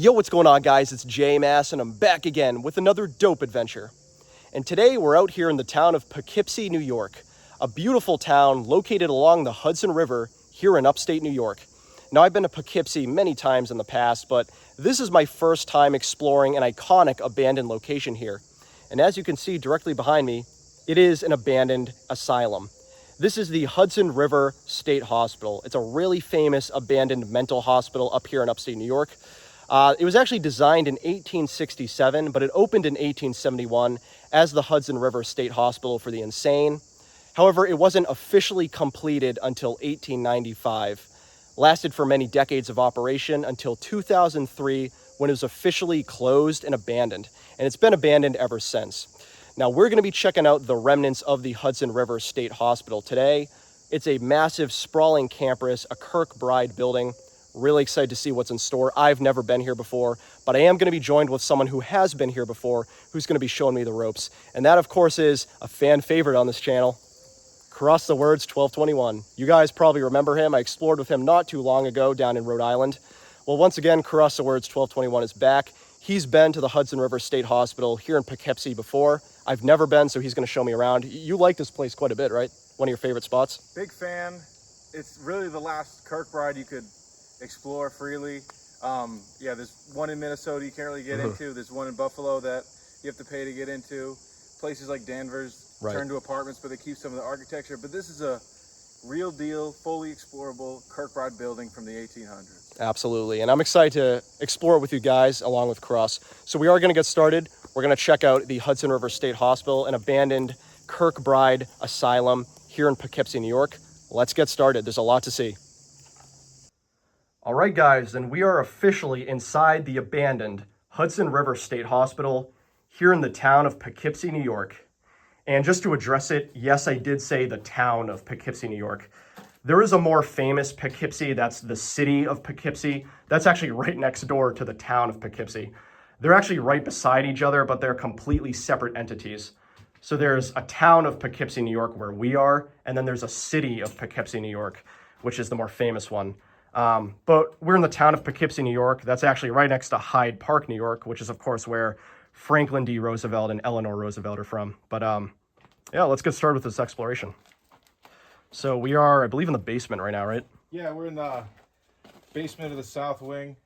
Yo, what's going on, guys? It's J Mass, and I'm back again with another dope adventure. And today we're out here in the town of Poughkeepsie, New York, a beautiful town located along the Hudson River here in upstate New York. Now, I've been to Poughkeepsie many times in the past, but this is my first time exploring an iconic abandoned location here. And as you can see directly behind me, it is an abandoned asylum. This is the Hudson River State Hospital. It's a really famous abandoned mental hospital up here in upstate New York. It was actually designed in 1867, but it opened in 1871 as the Hudson River State Hospital for the Insane. However, it wasn't officially completed until 1895. Lasted for many decades of operation until 2003, when it was officially closed and abandoned. And it's been abandoned ever since. Now, we're going to be checking out the remnants of the Hudson River State Hospital today. It's a massive, sprawling campus, a Kirkbride building. Really excited to see what's in store. I've never been here before, but I am going to be joined with someone who has been here before, who's going to be showing me the ropes. And that, of course, is a fan favorite on this channel, crossthewords1221. You guys probably remember him. I explored with him not too long ago down in Rhode Island. Well, once again, crossthewords1221 is back. He's been to the Hudson River State Hospital here in Poughkeepsie before. I've never been, so he's going to show me around. You like this place quite a bit, right? One of your favorite spots? Big fan. It's really the last Kirkbride you could explore freely. Yeah, there's one in Minnesota you can't really get into. There's one in Buffalo that you have to pay to get into. Places like Danvers turn to apartments, but they keep some of the architecture. But this is a real deal, fully explorable Kirkbride building from the 1800s. Absolutely, and I'm excited to explore it with you guys along with Cross. So we are going to get started. We're going to check out the Hudson River State Hospital, an abandoned Kirkbride asylum here in Poughkeepsie, New York. Let's get started. There's a lot to see. All right, guys, and we are officially inside the abandoned Hudson River State Hospital here in the town of Poughkeepsie, New York. And just to address it, yes, I did say the town of Poughkeepsie, New York. There is a more famous Poughkeepsie, that's the city of Poughkeepsie. That's actually right next door to the town of Poughkeepsie. They're actually right beside each other, but they're completely separate entities. So there's a town of Poughkeepsie, New York, where we are, and then there's a city of Poughkeepsie, New York, which is the more famous one. But we're in the town of Poughkeepsie, New York. That's actually right next to Hyde Park, New York, which is, of course, where Franklin D. Roosevelt and Eleanor Roosevelt are from. But yeah, let's get started with this exploration. So we are, I believe, in the basement right now, right? Yeah, we're in the basement of the south wing,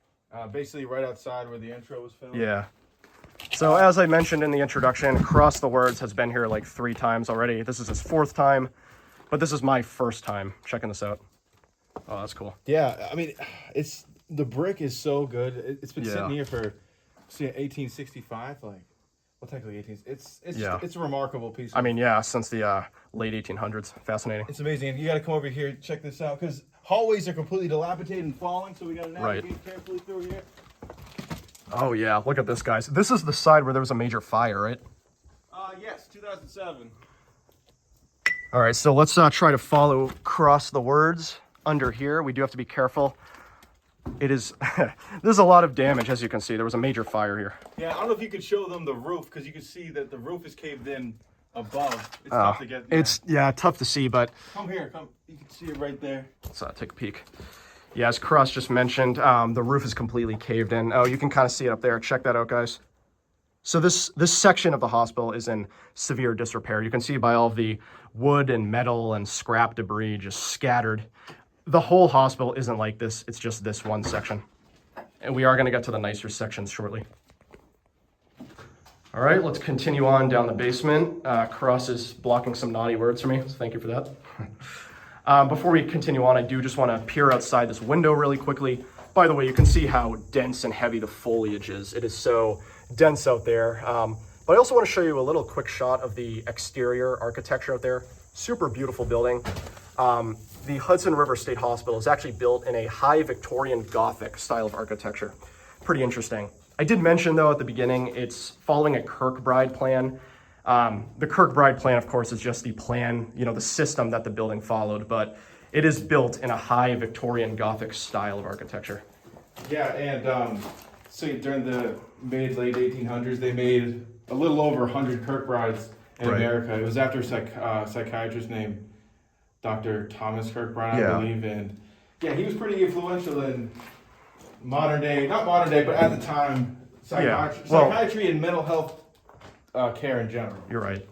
basically right outside where the intro was filmed. Yeah. So as I mentioned in the introduction, Cross the Words has been here like 3 times already. This is his 4th time, but this is my first time checking this out. Oh, that's cool. Yeah, I mean, the brick is so good. It's been sitting here for 1865, like, well, technically 18. It's a remarkable piece. I mean, yeah, since the late 1800s. Fascinating. It's amazing. And you got to come over here, check this out, because hallways are completely dilapidated and falling, so we got to navigate carefully through here. Oh yeah, look at this, guys. This is the side where there was a major fire, right? Yes, 2007. All right, so let's try to follow Cross the Words under here. We do have to be careful. It is, there's a lot of damage, as you can see. There was a major fire here. Yeah, I don't know if you could show them the roof, because you can see that the roof is caved in above. It's tough to get there. It's, tough to see, but... Come here, come. You can see it right there. Let's take a peek. Yeah, as Cross just mentioned, the roof is completely caved in. Oh, you can kind of see it up there. Check that out, guys. So this section of the hospital is in severe disrepair. You can see by all of the wood and metal and scrap debris just scattered. The whole hospital isn't like this. It's just this one section. And we are going to get to the nicer sections shortly. All right, let's continue on down the basement. Cross is blocking some naughty words for me, so thank you for that. Before we continue on, I do just want to peer outside this window really quickly. By the way, you can see how dense and heavy the foliage is. It is so dense out there. But I also want to show you a little quick shot of the exterior architecture out there. Super beautiful building. The Hudson River State Hospital is actually built in a High Victorian Gothic style of architecture. Pretty interesting. I did mention, though, at the beginning, it's following a Kirkbride Plan. The Kirkbride Plan, of course, is just the plan, the system that the building followed, but it is built in a High Victorian Gothic style of architecture. Yeah, and so during the late 1800s, they made a little over 100 Kirkbrides in America. It was after a psychiatrist named Dr. Thomas Kirkbride, I believe, and yeah, he was pretty influential in modern day, not modern day, but at the time, psychiatry and mental health care in general. You're right.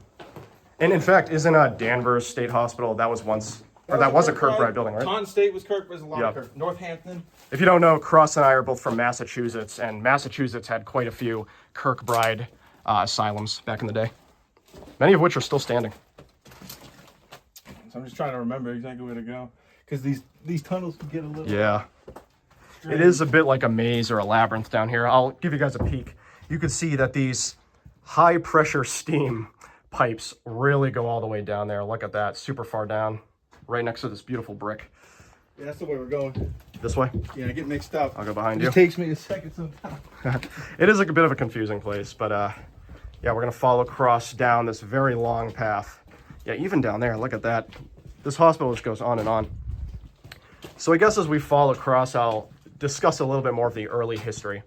And in fact, isn't Danvers State Hospital, that was once, or that was a Kirkbride building, right? Taunton State was Kirkbride, a lot of Kirk. Northampton. If you don't know, Cross and I are both from Massachusetts, and Massachusetts had quite a few Kirkbride asylums back in the day, many of which are still standing. So I'm just trying to remember exactly where to go, because these tunnels can get a little... Yeah. Strange. It is a bit like a maze or a labyrinth down here. I'll give you guys a peek. You can see that these high pressure steam pipes really go all the way down there. Look at that, super far down, right next to this beautiful brick. Yeah, that's the way we're going. This way? Yeah, I get mixed up. I'll go behind you. It takes me a second sometimes. It is like a bit of a confusing place, but yeah, we're gonna follow across down this very long path. Yeah, even down there, look at that. This hospital just goes on and on. So I guess as we fall across, I'll discuss a little bit more of the early history.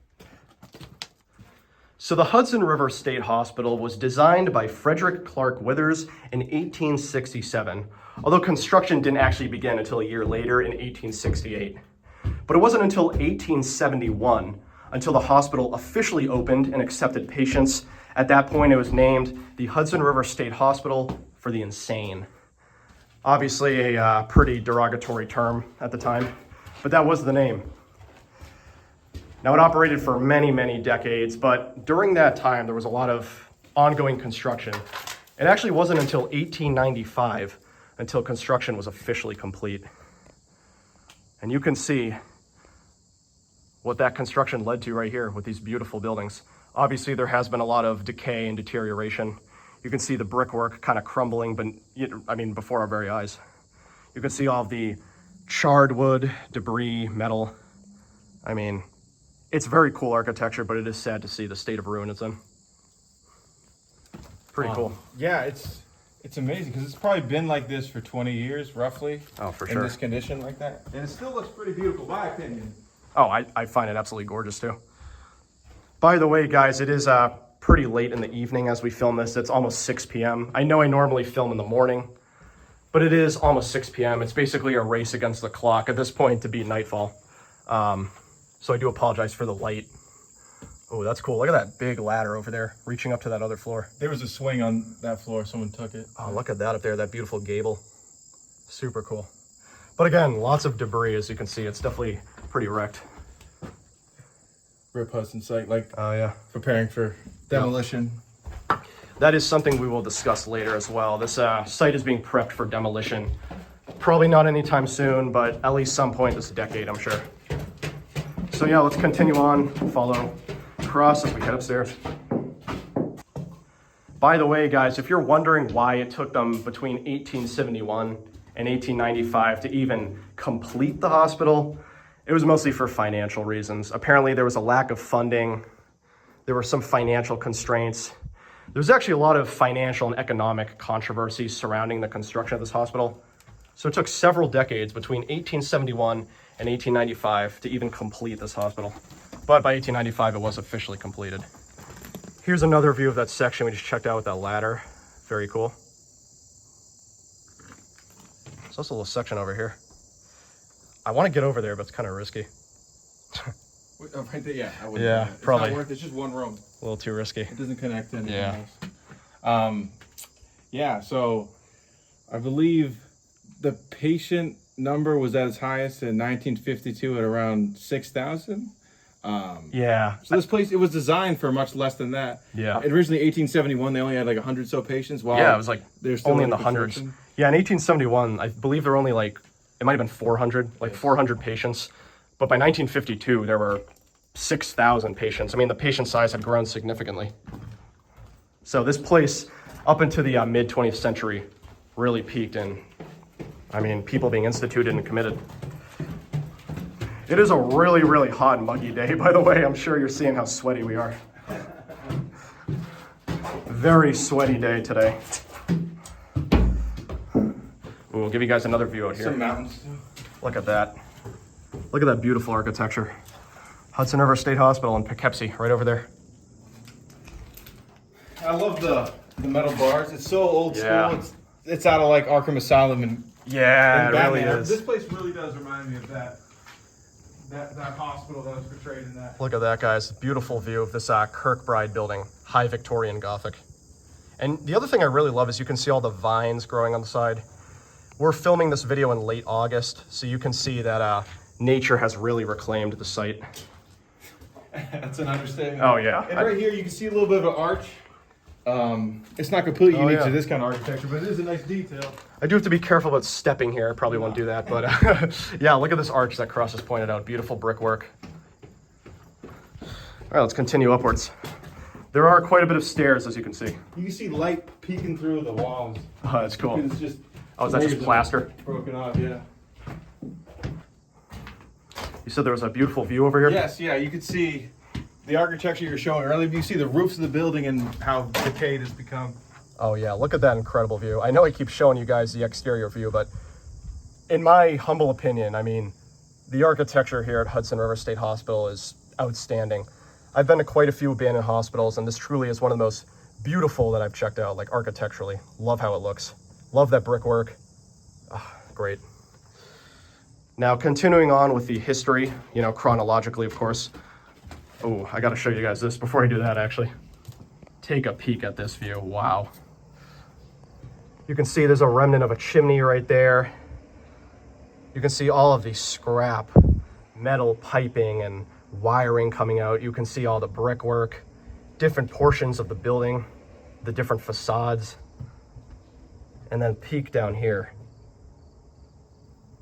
So the Hudson River State Hospital was designed by Frederick Clark Withers in 1867, although construction didn't actually begin until a year later in 1868. But it wasn't until 1871 until the hospital officially opened and accepted patients. At that point, it was named the Hudson River State Hospital for the Insane. Obviously a pretty derogatory term at the time, but that was the name. Now, it operated for many, many decades, but during that time, there was a lot of ongoing construction. It actually wasn't until 1895 until construction was officially complete. And you can see what that construction led to right here with these beautiful buildings. Obviously, there has been a lot of decay and deterioration. You can see the brickwork kind of crumbling, but I mean, before our very eyes. You can see all of the charred wood, debris, metal. I mean, it's very cool architecture, but it is sad to see the state of ruin it's in. Pretty cool. Yeah, it's amazing because it's probably been like this for 20 years, roughly. Oh, for sure. In this condition like that. And it still looks pretty beautiful, my opinion. Oh, I find it absolutely gorgeous too. By the way, guys, it is pretty late in the evening as we film this. It's almost 6 p.m. I know I normally film in the morning, but it is almost 6 p.m. It's basically a race against the clock at this point to beat nightfall. So I do apologize for the light. Oh, that's cool. Look at that big ladder over there, reaching up to that other floor. There was a swing on that floor. Someone took it. Oh, look at that up there, that beautiful gable. Super cool. But again, lots of debris, as you can see. It's definitely pretty wrecked. Rip Hudson site, like yeah, preparing for demolition. That is something we will discuss later as well. This site is being prepped for demolition. Probably not anytime soon, but at least some point this decade, I'm sure. So yeah, let's continue on, follow across as we head upstairs. By the way, guys, if you're wondering why it took them between 1871 and 1895 to even complete the hospital, it was mostly for financial reasons. Apparently there was a lack of funding. There were some financial constraints. There's actually a lot of financial and economic controversies surrounding the construction of this hospital. So it took several decades between 1871 and 1895 to even complete this hospital. But by 1895, it was officially completed. Here's another view of that section we just checked out with that ladder. Very cool. There's also a little section over here. I want to get over there, but it's kind of risky. Right there, yeah, I wouldn't. Yeah, it's probably. Not worth it. It's just one room. A little too risky. It doesn't connect to anything Yeah. else. Yeah, so I believe the patient number was at its highest in 1952 at around 6,000. Yeah. So this place, it was designed for much less than that. Yeah. Originally, 1871, they only had like 100 so patients. While Yeah, it was like they're still only in the hundreds. Yeah, in 1871, I believe there were only like, it might have been 400, like 400 patients. But by 1952, there were 6,000 patients. I mean, the patient size had grown significantly. So this place, up into the mid-20th century, really peaked in, I mean, people being instituted and committed. It is a really, really hot and muggy day, by the way. I'm sure you're seeing how sweaty we are. Very sweaty day today. We'll give you guys another view out here. Some mountains too. Look at that. Look at that beautiful architecture. Hudson River State Hospital in Poughkeepsie, right over there. I love the metal bars. It's so old Yeah. school. It's out of like Arkham Asylum and Yeah, it Batman. really is. This place really does remind me of that. that hospital that was portrayed in that. Look at that, guys. Beautiful view of this Kirkbride building, High Victorian Gothic. And the other thing I really love is you can see all the vines growing on the side. We're filming this video in late August, so you can see that nature has really reclaimed the site. That's an understatement. Oh, yeah. And right here, you can see a little bit of an arch. It's not completely unique yeah. to this kind of architecture, but it is a nice detail. I do have to be careful about stepping here. I probably won't do that, but yeah, look at this arch that Cross has pointed out. Beautiful brickwork. All right, let's continue upwards. There are quite a bit of stairs, as you can see. You can see light peeking through the walls. Oh, that's cool. It's just Oh, is that just plaster? broken off, yeah. You said there was a beautiful view over here? Yes, yeah, you can see the architecture you were showing earlier. You see the roofs of the building and how decayed it's become. Oh yeah, look at that incredible view. I know I keep showing you guys the exterior view, but in my humble opinion, I mean, the architecture here at Hudson River State Hospital is outstanding. I've been to quite a few abandoned hospitals, and this truly is one of the most beautiful that I've checked out, like architecturally. Love how it looks. Love that brickwork. Oh, great. Now, continuing on with the history, you know, chronologically, of course. Oh, I gotta show you guys this before I do that, actually. Take a peek at this view, wow. You can see there's a remnant of a chimney right there. You can see all of the scrap metal piping and wiring coming out. You can see all the brickwork, different portions of the building, the different facades, and then peek down here.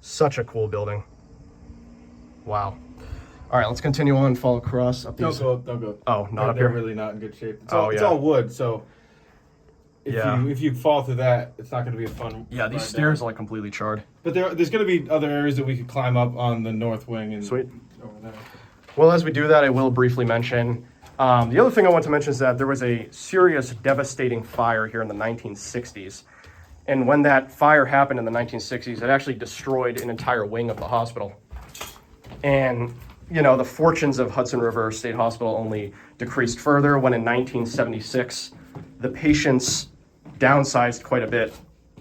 Such a cool building. Wow. All right, let's continue on and follow across up these. Don't go. Oh, not up They're here? really not in good shape. It's Yeah. all wood, so Yeah. if you fall through that, it's not going to be a fun. Yeah, these ride stairs down. are like completely charred. But there's going to be other areas that we could climb up on the north wing and Sweet. over there. Well, as we do that, I will briefly mention, the other thing I want to mention is that there was a serious, devastating fire here in the 1960s. And when that fire happened in the 1960s, it actually destroyed an entire wing of the hospital. And, you know, the fortunes of Hudson River State Hospital only decreased further when in 1976, the patients downsized quite a bit,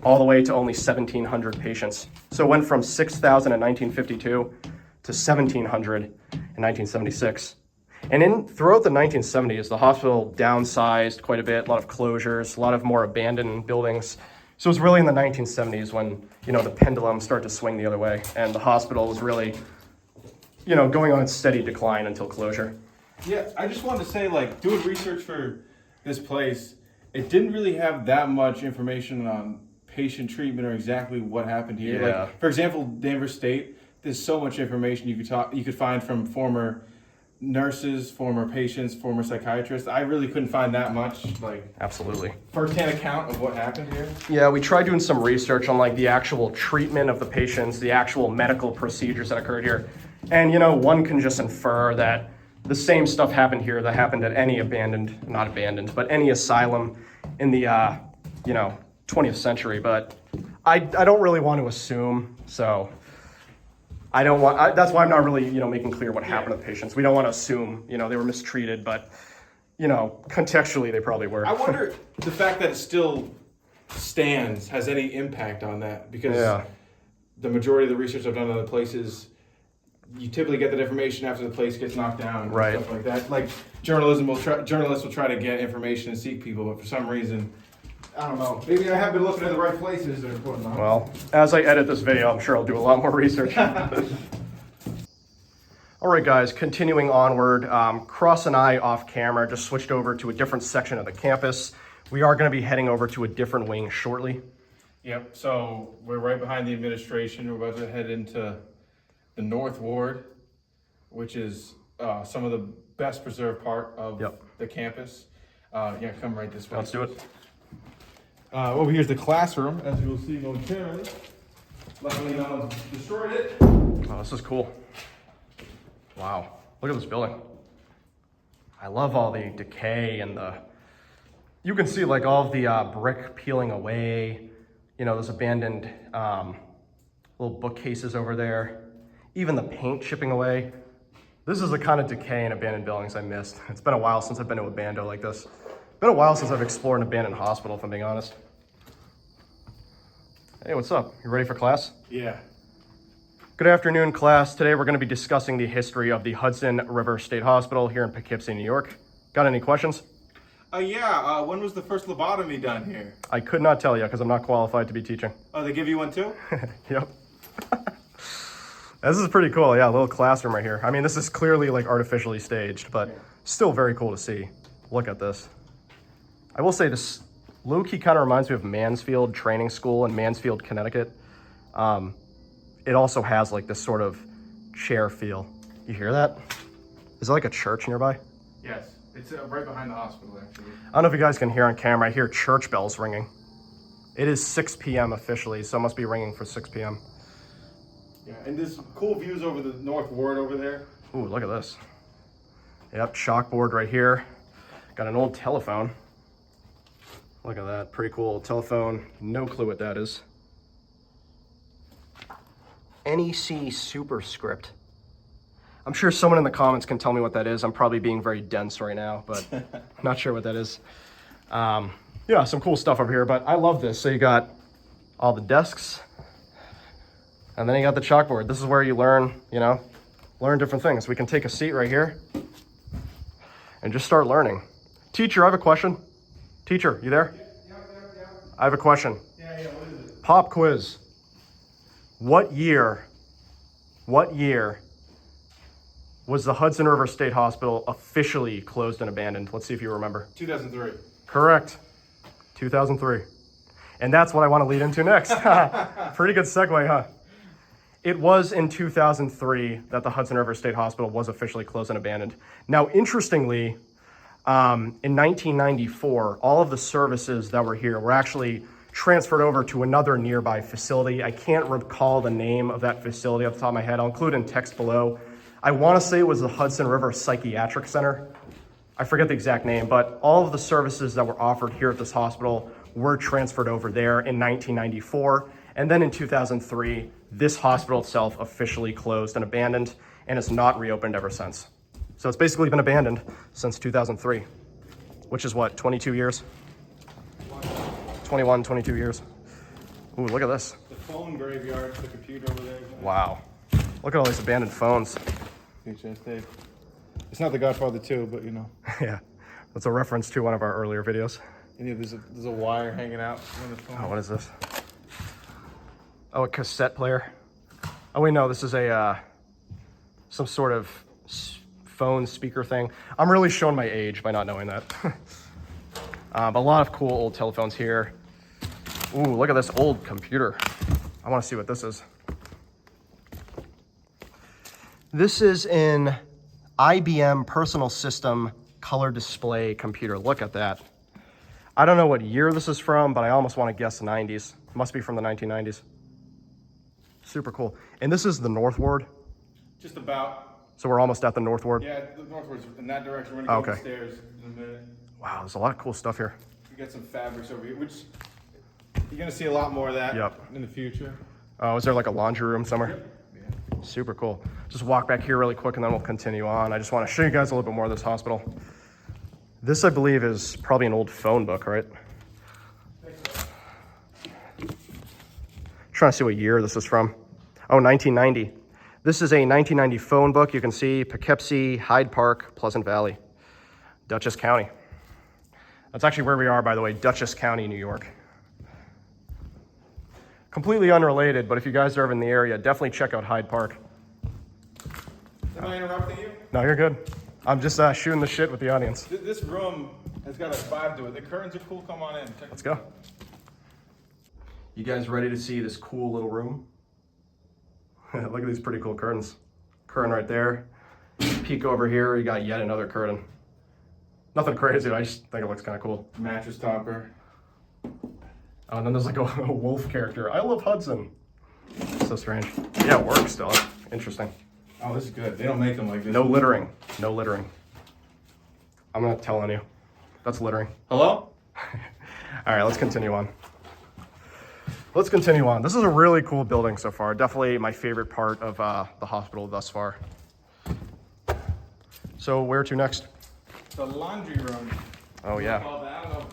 all the way to only 1,700 patients. So it went from 6,000 in 1952 to 1,700 in 1976. And throughout the 1970s, the hospital downsized quite a bit, a lot of closures, a lot of more abandoned buildings. So it was really in the 1970s when, you know, the pendulum started to swing the other way, and the hospital was really, you know, going on its steady decline until closure. Yeah, I just wanted to say, like, doing research for this place, it didn't really have that much information on patient treatment or exactly what happened here. Yeah. Like, for example, Danvers State, there's so much information you could find from former nurses, former patients, former psychiatrists. I really couldn't find that much, like, Absolutely. firsthand account of what happened here. Yeah, we tried doing some research on like the actual treatment of the patients, the actual medical procedures that occurred here. And, you know, one can just infer that the same stuff happened here that happened at any not abandoned, but any asylum in the, 20th century. But I don't really want to assume, so that's why I'm not really, making clear what happened to the patients. We don't want to assume, they were mistreated, but, contextually they probably were. I wonder the fact that it still stands has any impact on that, because the majority of the research I've done on other places, you typically get that information after the place gets knocked down, and right, stuff like that. Like journalists will try to get information and seek people, but for some reason, I don't know. Maybe I haven't been looking at the right places or whatnot. Well, as I edit this video, I'm sure I'll do a lot more research. All right, guys, continuing onward. Cross and I, off camera, just switched over to a different section of the campus. We are going to be heading over to a different wing shortly. Yep, so we're right behind the administration. We're about to head into the North Ward, which is some of the best preserved part of the campus. Come right this way. Let's do it. Over here's the classroom, as you'll see momentarily. Luckily, no one's destroyed it. Oh, this is cool. Wow, look at this building. I love all the decay and you can see like all of the brick peeling away. Those abandoned little bookcases over there. Even the paint chipping away. This is the kind of decay in abandoned buildings I missed. It's been a while since I've been to a bando like this. Been a while since I've explored an abandoned hospital, if I'm being honest. Hey, what's up? You ready for class? Yeah. Good afternoon, class. Today we're going to be discussing the history of the Hudson River State Hospital here in Poughkeepsie, New York. Got any questions? When was the first lobotomy done here? I could not tell you because I'm not qualified to be teaching. Oh, they give you one too? Yep. This is pretty cool. Yeah, a little classroom right here. I mean, this is clearly like artificially staged, but still very cool to see. Look at this. I will say this low-key kind of reminds me of Mansfield Training School in Mansfield, Connecticut. It also has like this sort of chair feel. You hear that? Is it like a church nearby? Yes, it's right behind the hospital actually. I don't know if you guys can hear on camera. I hear church bells ringing. It is 6 p.m. officially, so it must be ringing for 6 p.m. Yeah, and there's cool views over the north ward over there. Ooh, look at this. Yep, chalkboard right here. Got an old telephone. Look at that, pretty cool telephone. No clue what that is. NEC superscript. I'm sure someone in the comments can tell me what that is. I'm probably being very dense right now, but not sure what that is. Yeah, some cool stuff over here, but I love this. So you got all the desks, and then you got the chalkboard. This is where you learn, learn different things. We can take a seat right here and just start learning. Teacher, I have a question. Teacher, you there? Yeah. I have a question. Yeah, what is it? Pop quiz. What year was the Hudson River State Hospital officially closed and abandoned? Let's see if you remember. 2003. Correct. 2003. And that's what I want to lead into next. Pretty good segue, huh? It was in 2003 that the Hudson River State Hospital was officially closed and abandoned. Now, interestingly, in 1994, all of the services that were here were actually transferred over to another nearby facility. I can't recall the name of that facility off the top of my head. I'll include in text below. I want to say it was the Hudson River Psychiatric Center. I forget the exact name, but all of the services that were offered here at this hospital were transferred over there in 1994. And then in 2003, this hospital itself officially closed and abandoned, and it's not reopened ever since. So it's basically been abandoned since 2003, which is what, 22 years? 21, 22 years. Ooh, look at this. The phone graveyard, the computer over there. Wow. Look at all these abandoned phones. VHS tape. It's not The Godfather 2, but Yeah, that's a reference to one of our earlier videos. And there's a wire hanging out on the phone. Oh, what is this? Oh, a cassette player. Oh wait, no, this is a some sort of phone speaker thing. I'm really showing my age by not knowing that. But a lot of cool old telephones here. Ooh, look at this old computer. I want to see what this is. This is an IBM personal system color display computer. Look at that. I don't know what year this is from, but I almost want to guess the 90s. It must be from the 1990s. Super cool. And this is the North Ward. Just about. So we're almost at the North Ward. Yeah, the north ward's in that direction. We're going to go upstairs in a minute. Wow, there's a lot of cool stuff here. We got some fabrics over here, which you're going to see a lot more of that in the future. Oh, is there like a laundry room somewhere? Yep. Yeah. Super cool. Just walk back here really quick and then we'll continue on. I just want to show you guys a little bit more of this hospital. This, I believe, is probably an old phone book, right? Trying to see what year this is from. Oh, 1990. This is a 1990 phone book. You can see Poughkeepsie, Hyde Park, Pleasant Valley, Dutchess County. That's actually where we are, by the way, Dutchess County, New York. Completely unrelated, but if you guys are ever in the area, definitely check out Hyde Park. Am I interrupting you? No, you're good. I'm just shooting the shit with the audience. This room has got a vibe to it. The curtains are cool. Come on in. Let's go. You guys ready to see this cool little room? Look at these pretty cool curtains. Curtain right there. Peek over here, you got yet another curtain. Nothing crazy, I just think it looks kind of cool. Mattress topper. Oh, and then there's like a wolf character. I love Hudson. So strange. Yeah, it works still. Interesting. Oh, this is good. They don't make them like this. No littering. No littering. I'm not telling you. That's littering. Hello? All right, let's continue on. Let's continue on. This is a really cool building so far. Definitely my favorite part of the hospital thus far. So where to next? The laundry room. Oh yeah. I don't know.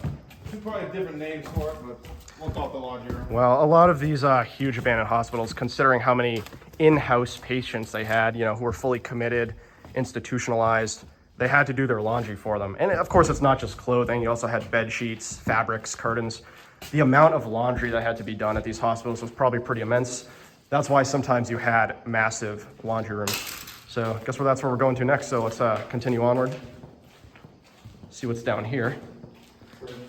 There's probably different names for it, but we'll call it the laundry room. Well, a lot of these huge abandoned hospitals, considering how many in-house patients they had, you know, who were fully committed, institutionalized, they had to do their laundry for them. And of course, it's not just clothing. You also had bed sheets, fabrics, curtains. The amount of laundry that had to be done at these hospitals was probably pretty immense. That's why sometimes you had massive laundry rooms. So I guess that's where we're going to next. So let's continue onward. See what's down here.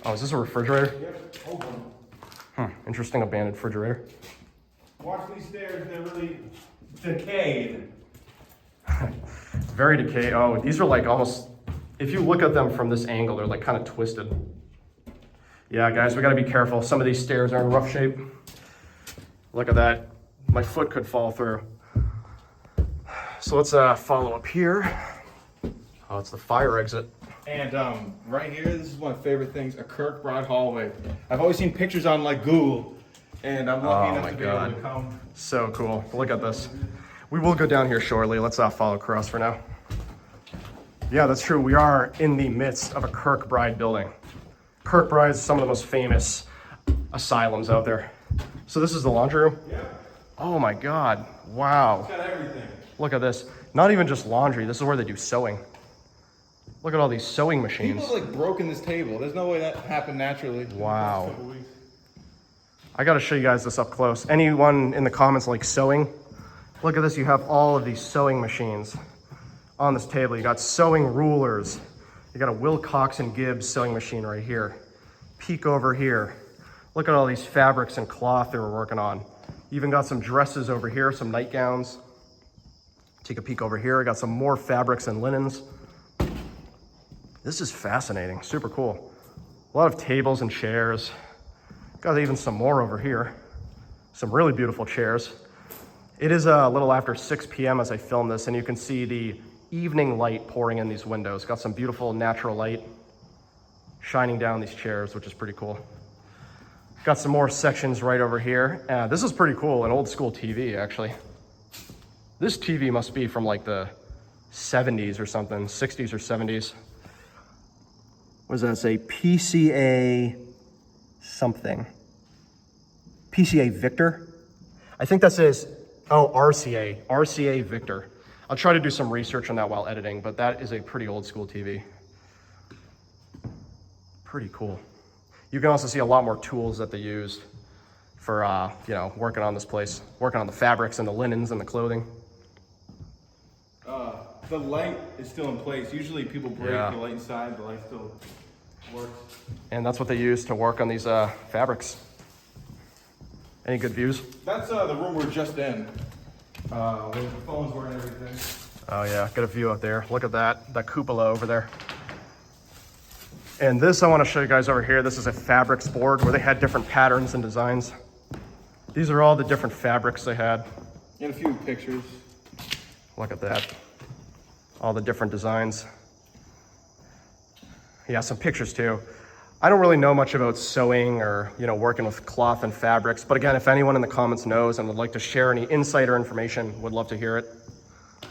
Oh, is this a refrigerator? Yep, open. Interesting abandoned refrigerator. Watch these stairs, they're really decayed. Very decayed. Oh, these are like almost, if you look at them from this angle, they're like kind of twisted. Yeah, guys, we gotta be careful. Some of these stairs are in rough shape. Look at that. My foot could fall through. So let's follow up here. Oh, it's the fire exit. And right here, this is one of my favorite things, a Kirkbride hallway. I've always seen pictures on like Google, and I'm lucky enough to be able to come. So cool. Look at this. We will go down here shortly. Let's follow across for now. Yeah, that's true. We are in the midst of a Kirkbride building. Kirkbride is some of the most famous asylums out there. So this is the laundry room? Yeah. Oh my God. Wow. It's got everything. Look at this. Not even just laundry. This is where they do sewing. Look at all these sewing machines. People have like broken this table. There's no way that happened naturally. Wow. I got to show you guys this up close. Anyone in the comments like sewing? Look at this. You have all of these sewing machines on this table. You got sewing rulers. You got a Wilcox and Gibbs sewing machine right here. Peek over here. Look at all these fabrics and cloth they were working on. You even got some dresses over here, some nightgowns. Take a peek over here. I got some more fabrics and linens. This is fascinating, super cool. A lot of tables and chairs. Got even some more over here. Some really beautiful chairs. It is a little after 6 p.m. as I film this, and you can see the evening light pouring in these windows. Got some beautiful natural light shining down these chairs, which is pretty cool. Got some more sections right over here. This is pretty cool, an old school TV actually. This TV must be from like the 70s or something, 60s or 70s. What does that say? PCA something. PCA Victor? I think that says, oh, RCA Victor. I'll try to do some research on that while editing, but that is a pretty old school TV. Pretty cool. You can also see a lot more tools that they used for, you know, working on this place, working on the fabrics and the linens and the clothing. The light is still in place. Usually people break the light inside, the light still works. And that's what they use to work on these fabrics. Any good views? That's the room we're just in. Where the phones were and everything. Oh yeah, got a view out there. Look at that cupola over there. And this I want to show you guys over here. This is a fabrics board where they had different patterns and designs. These are all the different fabrics they had. And a few pictures. Look at that. All the different designs. Yeah, some pictures too. I don't really know much about sewing or, you know, working with cloth and fabrics, but again, if anyone in the comments knows and would like to share any insider information, would love to hear it,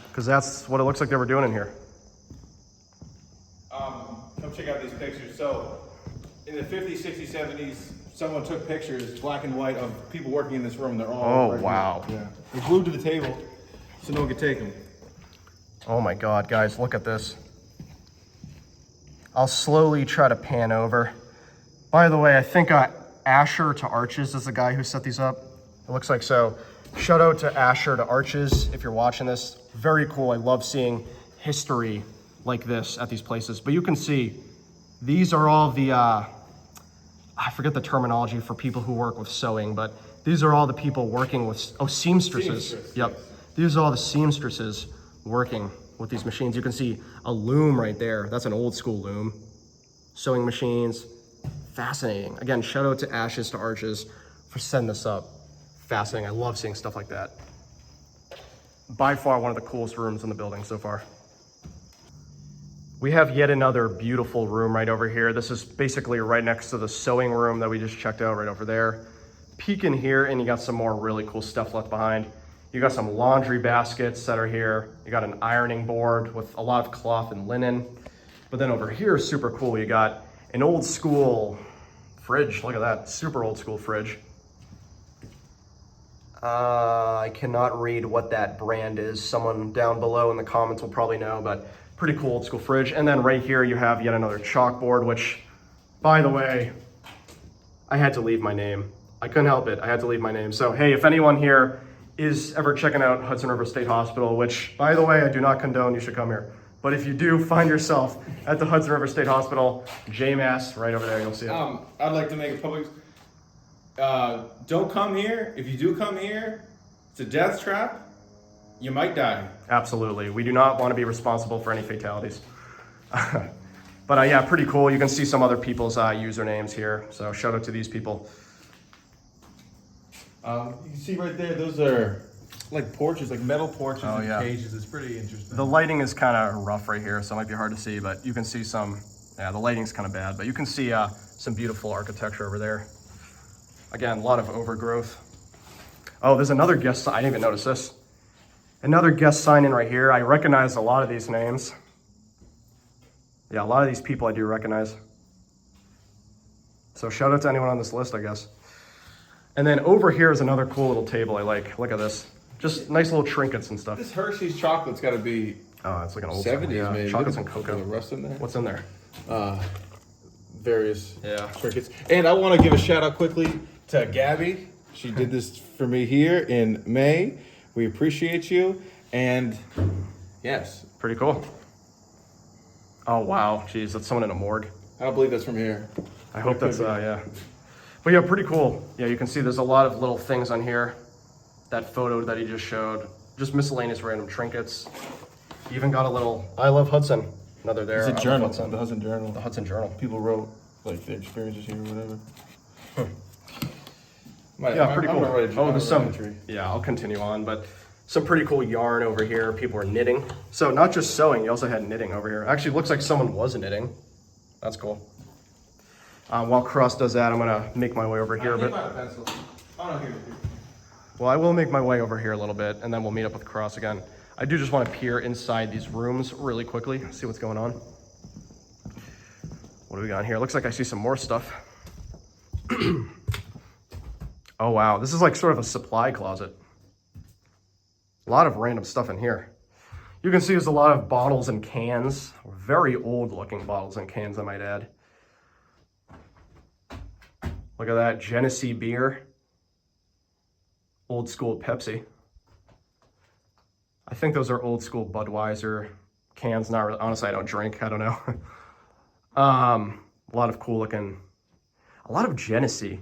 because that's what it looks like they were doing in here. Come check out these pictures. So, in the 50s, 60s, 70s, someone took pictures, black and white, of people working in this room. They're all wow. Yeah. They're glued to the table, so no one could take them. Oh my God, guys, look at this. I'll slowly try to pan over. By the way, I think Asher to Arches is the guy who set these up. It looks like so. Shout out to Asher to Arches if you're watching this. Very cool. I love seeing history like this at these places. But you can see these are all the, I forget the terminology for people who work with sewing, but these are all the people working with, seamstresses. Yep. Yes. These are all the seamstresses working with these machines. You can see a loom right there. That's an old school loom. Sewing machines. Fascinating. Again, shout out to Ashes to Arches for setting this up. Fascinating. I love seeing stuff like that. By far one of the coolest rooms in the building so far. We have yet another beautiful room right over here. This is basically right next to the sewing room that we just checked out right over there. Peek in here and you got some more really cool stuff left behind. You got some laundry baskets that are here. You got an ironing board with a lot of cloth and linen. But then over here, super cool, you got an old school fridge. Look at that, super old school fridge. I cannot read what that brand is. Someone down below in the comments will probably know, but pretty cool old school fridge. And then right here you have yet another chalkboard, which, by the way, I had to leave my name. I couldn't help it, I had to leave my name. So hey, if anyone here is ever checking out Hudson River State Hospital, which, by the way, I do not condone, you should come here. But if you do find yourself at the Hudson River State Hospital, JMass, right over there, you'll see it. I'd like to make a public, don't come here. If you do come here, it's a death trap. You might die. Absolutely. We do not want to be responsible for any fatalities. But yeah, pretty cool. You can see some other people's usernames here. So shout out to these people. You can see right there, those are like porches, like metal porches Oh, and yeah. cages. It's pretty interesting. The lighting is kind of rough right here, so it might be hard to see, but you can see some, yeah, the lighting's kind of bad, but you can see some beautiful architecture over there. Again, a lot of overgrowth. Oh, there's another guest, I didn't even notice this. Another guest sign in right here. I recognize a lot of these names. Yeah, a lot of these people I do recognize. So shout out to anyone on this list, I guess. And then over here is another cool little table I like. Look at this. Just nice little trinkets and stuff. This Hershey's chocolate's got to be Oh, it's like an old 70s, yeah, maybe. chocolates and cocoa. The rust in there. What's in there? Various Yeah. trinkets. And I want to give a shout out quickly to Gabby. She did this for me here in May. We appreciate you. And yes, Pretty cool. Oh, wow. Jeez, that's someone in a morgue. I don't believe that's from here. I hope that's, yeah. But yeah, pretty cool. Yeah, you can see there's a lot of little things on here. That photo that he just showed. Just miscellaneous random trinkets. Even got a little, I love Hudson. Another there. It's I a love journal, Hudson. the Hudson Journal. The Hudson Journal. People wrote like their experiences here or whatever. Yeah, pretty cool. Oh, there's some, Tree. yeah, I'll continue on, but some pretty cool yarn over here. People are knitting. So not just sewing, you also had knitting over here. Actually, looks like someone was knitting. That's cool. While Cross does that, I'm gonna make my way over here a bit. Well, I will make my way over here a little bit, and then we'll meet up with Cross again. I do just want to peer inside these rooms really quickly, see what's going on. What do we got in here? Looks like I see some more stuff. Oh, wow. This is like sort of a supply closet. A lot of random stuff in here. You can see there's a lot of bottles and cans. Very old looking bottles and cans, I might add. Look at that, Genesee beer. Old school Pepsi. I think those are old school Budweiser cans. Not really, honestly, I don't drink, I don't know. A lot of cool looking, a lot of Genesee.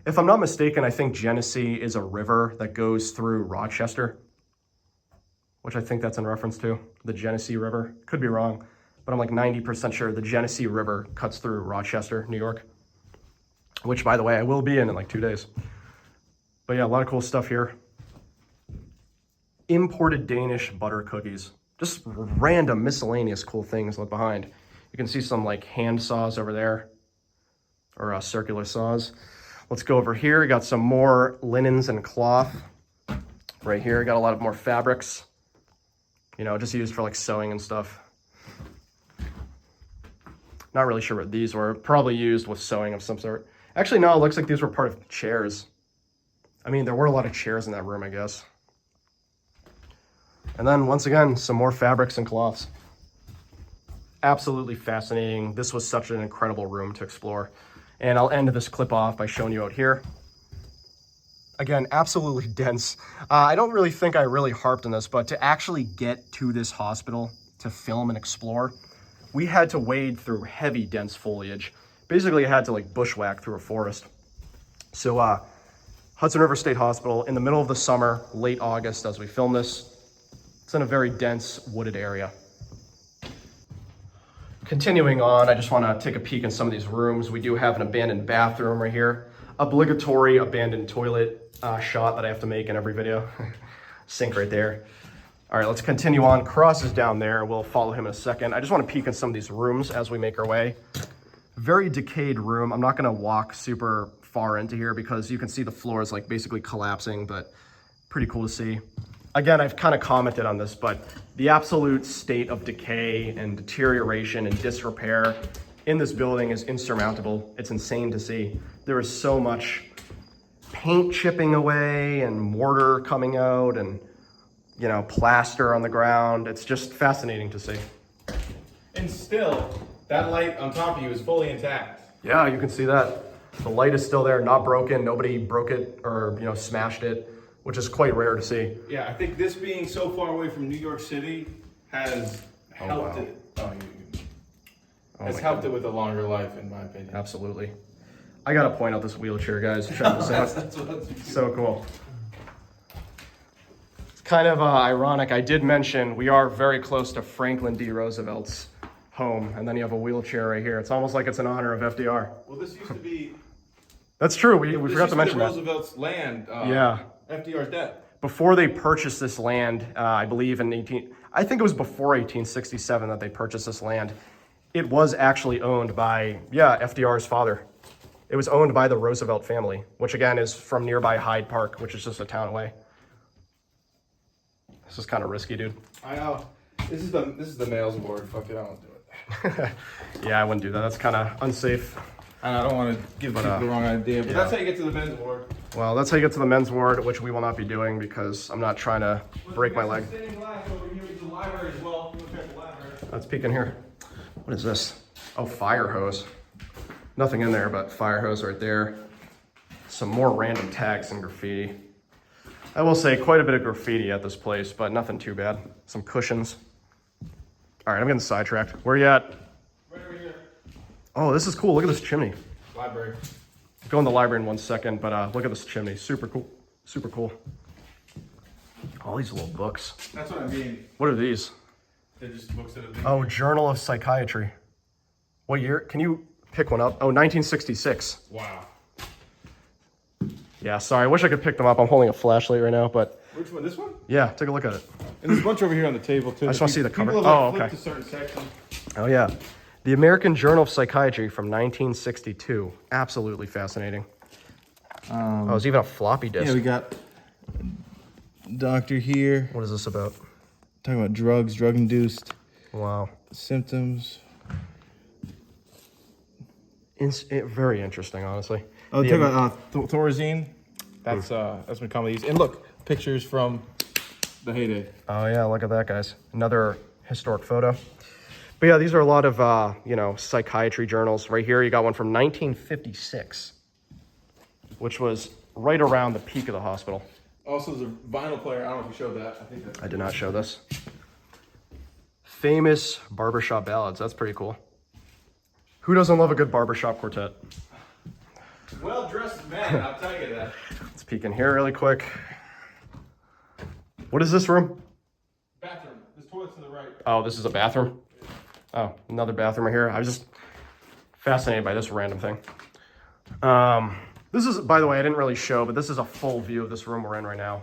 If I'm not mistaken, I think Genesee is a river that goes through Rochester, which I think that's in reference to, the Genesee River. Could be wrong, but I'm like 90% sure the Genesee River cuts through Rochester, New York, which, by the way, I will be in like 2 days. But yeah, a lot of cool stuff here. Imported Danish butter cookies. Just random miscellaneous cool things left behind. You can see some like hand saws over there, or circular saws. Let's go over here. We got some more linens and cloth. Right here, got a lot of more fabrics. You know, just used for like sewing and stuff. Not really sure what these were. Probably used with sewing of some sort. Actually, no, it looks like these were part of chairs. I mean, there were a lot of chairs in that room, I guess. And then, once again, some more fabrics and cloths. Absolutely fascinating. This was such an incredible room to explore. And I'll end this clip off by showing you out here. Again, absolutely dense. I don't really think I really harped on this, but to actually get to this hospital to film and explore, we had to wade through heavy, dense foliage. Basically, I had to like bushwhack through a forest. So Hudson River State Hospital, in the middle of the summer, late August as we film this, it's in a very dense wooded area. Continuing on, I just want to take a peek in some of these rooms. We do have an abandoned bathroom right here. Obligatory abandoned toilet shot that I have to make in every video. Sink right there. All right, let's continue on. Cross is down there. We'll follow him in a second. I just want to peek in some of these rooms as we make our way. Very decayed room. I'm not going to walk super far into here because you can see the floor is like basically collapsing, but pretty cool to see. Again, I've kind of commented on this, but the absolute state of decay and deterioration and disrepair in this building is insurmountable. It's insane to see. There is so much paint chipping away and mortar coming out and, you know, plaster on the ground. It's just fascinating to see. And still, that light on top of you is fully intact. Yeah, you can see that. The light is still there, not broken. Nobody broke it or, you know, smashed it, which is quite rare to see. Yeah, I think this being so far away from New York City has helped wow. it. Has helped it with a longer life, in my opinion. Absolutely. I gotta point out this wheelchair, guys. Check this out. So cool. It's kind of ironic. I did mention we are very close to Franklin D. Roosevelt's home, and then you have a wheelchair right here. It's almost like it's in honor of FDR. Well, this used to be. That's true. We forgot to mention that. Roosevelt's land. Yeah. FDR's death. Before they purchased this land, I believe I think it was before 1867 that they purchased this land. It was actually owned by, FDR's father. It was owned by the Roosevelt family, which again is from nearby Hyde Park, which is just a town away. This is kind of risky, dude. I know. This is the males ward. Fuck it, I won't do it. Yeah, I wouldn't do that. That's kind of unsafe. And I don't want to give people the wrong idea, but that's how you get to the men's ward. Well, that's how you get to the men's ward, which we will not be doing because I'm not trying to break my leg. Stained glass over here with the library as well. Let's peek in here. What is this? Oh, fire hose. Nothing in there, but fire hose right there. Some more random tags and graffiti. I will say quite a bit of graffiti at this place, but nothing too bad. Some cushions. All right, I'm getting sidetracked. Where are you at? Right over here. Oh, this is cool. Look at this chimney. Library. Go in the library in 1 second, but look at this chimney. Super cool. Super cool. All these little books. That's what I mean. What are these? They're just books that have been. Oh, Journal of Psychiatry. What year? Can you pick one up? Oh, 1966. Wow. Yeah, sorry. I wish I could pick them up. I'm holding a flashlight right now, but Which one? This one? yeah, take a look at it. And there's a bunch over here on the table too. I just want to see the cover. People have, Oh, like, flipped okay. to certain sections. Oh, yeah. The American Journal of Psychiatry from 1962. Absolutely fascinating. Oh, there's even a floppy disk. Yeah, we got doctor here What is this about? talking about drugs, drug-induced Wow. symptoms. Very interesting, honestly. Oh, talk about Thorazine. That's been commonly used. And look, pictures from the heyday. Oh, yeah, look at that, guys. Another historic photo. But yeah, these are a lot of, psychiatry journals. Right here, you got one from 1956, which was right around the peak of the hospital. Also, there's a vinyl player. I don't know if you showed that. I did not show this. Famous barbershop ballads. That's pretty cool. Who doesn't love a good barbershop quartet? Well-dressed men, I'll tell you that. Let's peek in here really quick. What is this room? Bathroom. This toilet's to the right. Oh, this is a bathroom? Oh, another bathroom right here. I was just fascinated by this random thing. This is, by the way, I didn't really show, but this is a full view of this room we're in right now.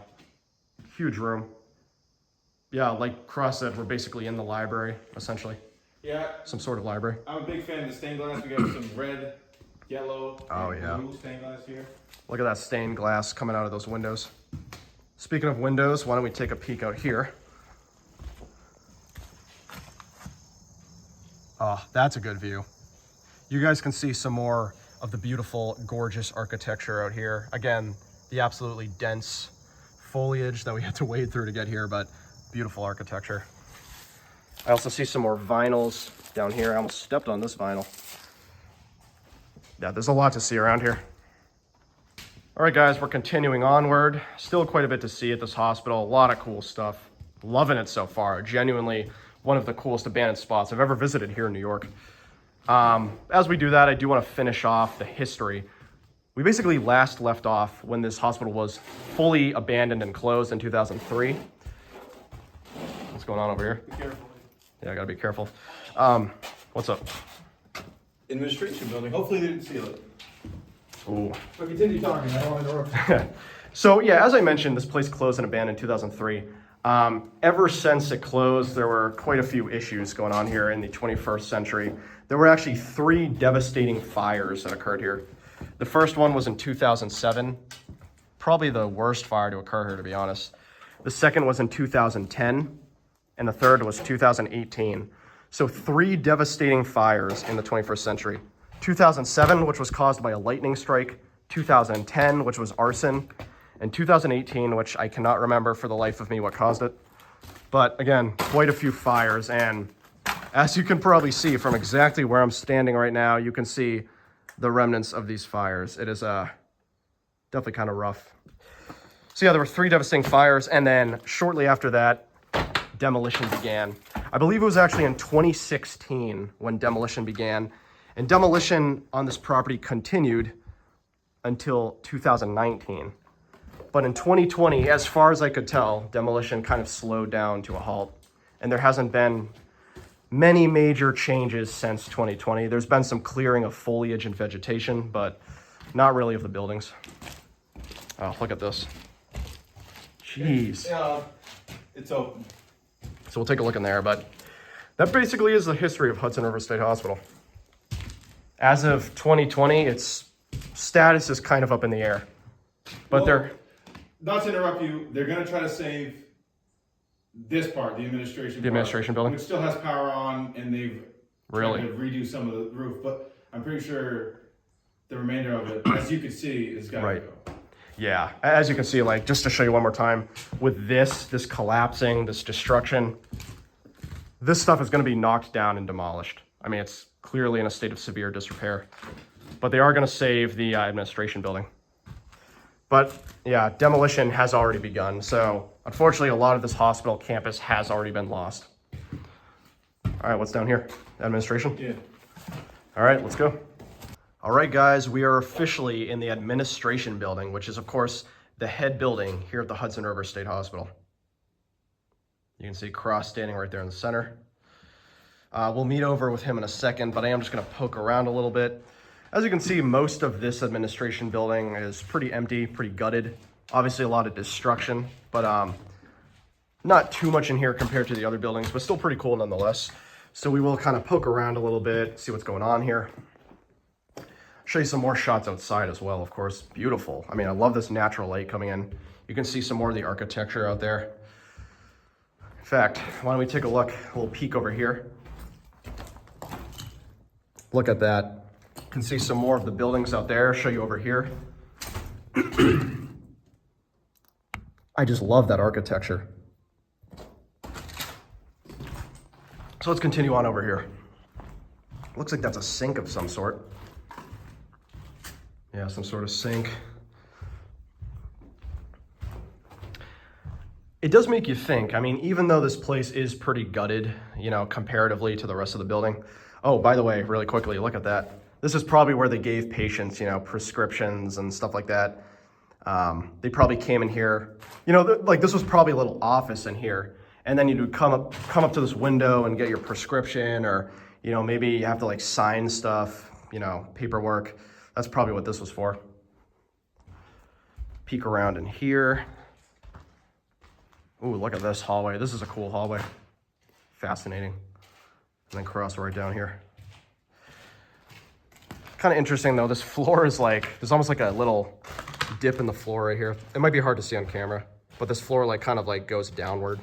Huge room. Yeah, like Cross said, we're basically in the library, essentially. Yeah. Some sort of library. I'm a big fan of the stained glass. We got some red, yellow, and blue stained glass here. Look at that stained glass coming out of those windows. Speaking of windows, why don't we take a peek out here? Oh, that's a good view. You guys can see some more of the beautiful, gorgeous architecture out here. Again, the absolutely dense foliage that we had to wade through to get here, but beautiful architecture. I also see some more vinyls down here. I almost stepped on this vinyl. Yeah, there's a lot to see around here. All right, guys, we're continuing onward. Still quite a bit to see at this hospital. A lot of cool stuff. Loving it so far. Genuinely one of the coolest abandoned spots I've ever visited here in New York. As we do that, I do want to finish off the history. We basically last left off when this hospital was fully abandoned and closed in 2003. What's going on over here? Be careful. Yeah, I gotta be careful. What's up? Administration building. Hopefully they didn't seal it. Ooh. But continue talking. I don't want to interrupt. So yeah, as I mentioned, this place closed and abandoned in 2003. Ever since it closed, there were quite a few issues going on here in the 21st century. There were actually 3 devastating fires that occurred here. The first one was in 2007, probably the worst fire to occur here, to be honest. The second was in 2010, and the third was 2018. So 3 devastating fires in the 21st century. 2007, which was caused by a lightning strike, 2010, which was arson, and 2018, which I cannot remember for the life of me what caused it. But again, quite a few fires, and as you can probably see from exactly where I'm standing right now, you can see the remnants of these fires. It is definitely kind of rough. So yeah, there were 3 devastating fires, and then shortly after that, demolition began. I believe it was actually in 2016 when demolition began, and demolition on this property continued until 2019. But in 2020, as far as I could tell, demolition kind of slowed down to a halt, and there hasn't been many major changes since 2020. There's been some clearing of foliage and vegetation, but not really of the buildings. Oh, look at this. Jeez. It's open. So we'll take a look in there, but that basically is the history of Hudson River State Hospital. As of 2020, its status is kind of up in the air. But they're... Not to interrupt you, they're going to try to save this part, the administration building? Which still has power on, and they've Really? tried to redo some of the roof, but I'm pretty sure the remainder of it, as you can see, is got to go. Yeah, as you can see, like, just to show you one more time, with this collapsing, this destruction, this stuff is going to be knocked down and demolished. I mean, it's clearly in a state of severe disrepair, but they are going to save the administration building. But yeah, demolition has already begun. So unfortunately, a lot of this hospital campus has already been lost. All right, what's down here? Administration? Yeah. All right, let's go. All right, guys, we are officially in the administration building, which is, of course, the head building here at the Hudson River State Hospital. You can see Cross standing right there in the center. We'll meet over with him in a second, but I am just going to poke around a little bit. As you can see, most of this administration building is pretty empty, pretty gutted. Obviously, a lot of destruction, but not too much in here compared to the other buildings, but still pretty cool nonetheless. So we will kind of poke around a little bit, see what's going on here. Show you some more shots outside as well, of course. Beautiful. I mean, I love this natural light coming in. You can see some more of the architecture out there. In fact, why don't we take a look, a little peek over here. Look at that. You can see some more of the buildings out there. Show you over here. I just love that architecture. So let's continue on over here. Looks like that's a sink of some sort. Yeah, some sort of sink. It does make you think. I mean, even though this place is pretty gutted, you know, comparatively to the rest of the building. Oh, by the way, really quickly, look at that. This is probably where they gave patients, you know, prescriptions and stuff like that. They probably came in here, you know, like this was probably a little office in here. And then you'd come up to this window and get your prescription, or, you know, maybe you have to like sign stuff, you know, paperwork. That's probably what this was for. Peek around in here. Ooh, look at this hallway. This is a cool hallway. Fascinating. And then cross right down here. Kind of interesting though, this floor is like, there's almost like a little dip in the floor right here. It might be hard to see on camera, but this floor like kind of like goes downward.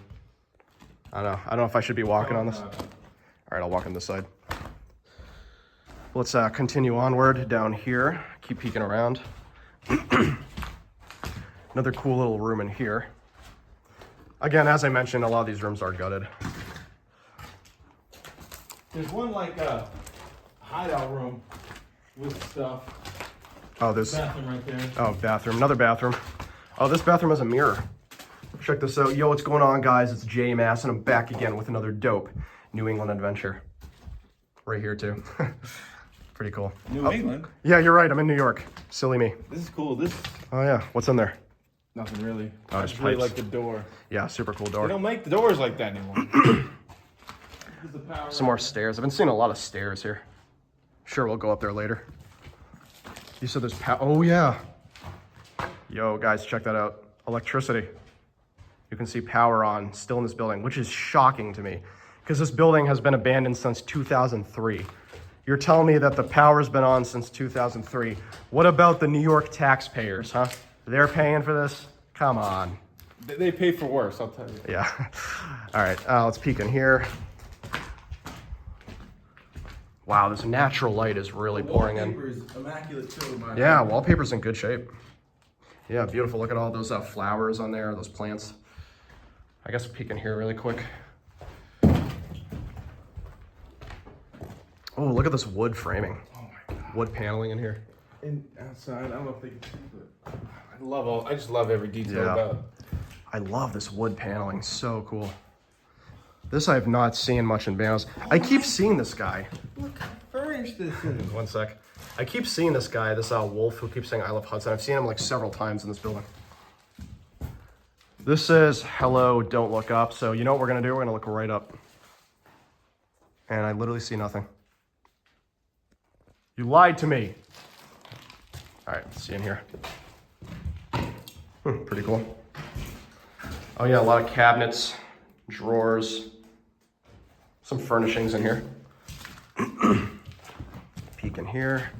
I don't know if I should be walking on this. All right, I'll walk on this side. Let's continue onward down here. Keep peeking around. Another cool little room in here. Again, as I mentioned, a lot of these rooms are gutted. There's one like hideout room with stuff. Oh, there's bathroom right there. Oh, bathroom, another bathroom. Oh, this bathroom has a mirror. Check this out. Yo, what's going on, guys? It's Jay Mass, and I'm back again with another dope New England adventure. Right here, too. Pretty cool. New England? Yeah, you're right. I'm in New York. Silly me. This is cool. This. Oh, yeah. What's in there? Nothing really. Oh, I just just really pipes. like the door. Yeah, super cool They door. don't make the doors like that anymore. Some more stairs. I've been seeing a lot of stairs here. Sure, we'll go up there later. You said there's power. Oh, yeah. Yo, guys, check that out. Electricity. You can see power on still in this building, which is shocking to me because this building has been abandoned since 2003. You're telling me that the power's been on since 2003. What about the New York taxpayers, huh? They're paying for this? Come on. They pay for worse, I'll tell you. Yeah. All right, let's peek in here. Wow, this natural light is really pouring in. Wallpaper is immaculate too. Yeah, wallpaper's in good shape. Yeah, beautiful. Look at all those flowers on there, those plants. I guess peek in here really quick. Oh, look at this wood framing. Oh my God. Wood paneling in here. And outside, I don't know if they can see, but I just love every detail Yeah. about it. I love this wood paneling, so cool. This I have not seen much in Banos. I keep seeing this guy. Look how furnished this is. One sec. I keep seeing this guy, this Wolf, who keeps saying I love Hudson. I've seen him like several times in this building. This says, hello, don't look up. So you know what we're gonna do? We're gonna look right up. And I literally see nothing. You lied to me. All right, let's see in here. Pretty cool. Oh yeah, a lot of cabinets, drawers, some furnishings in here. Peek in here.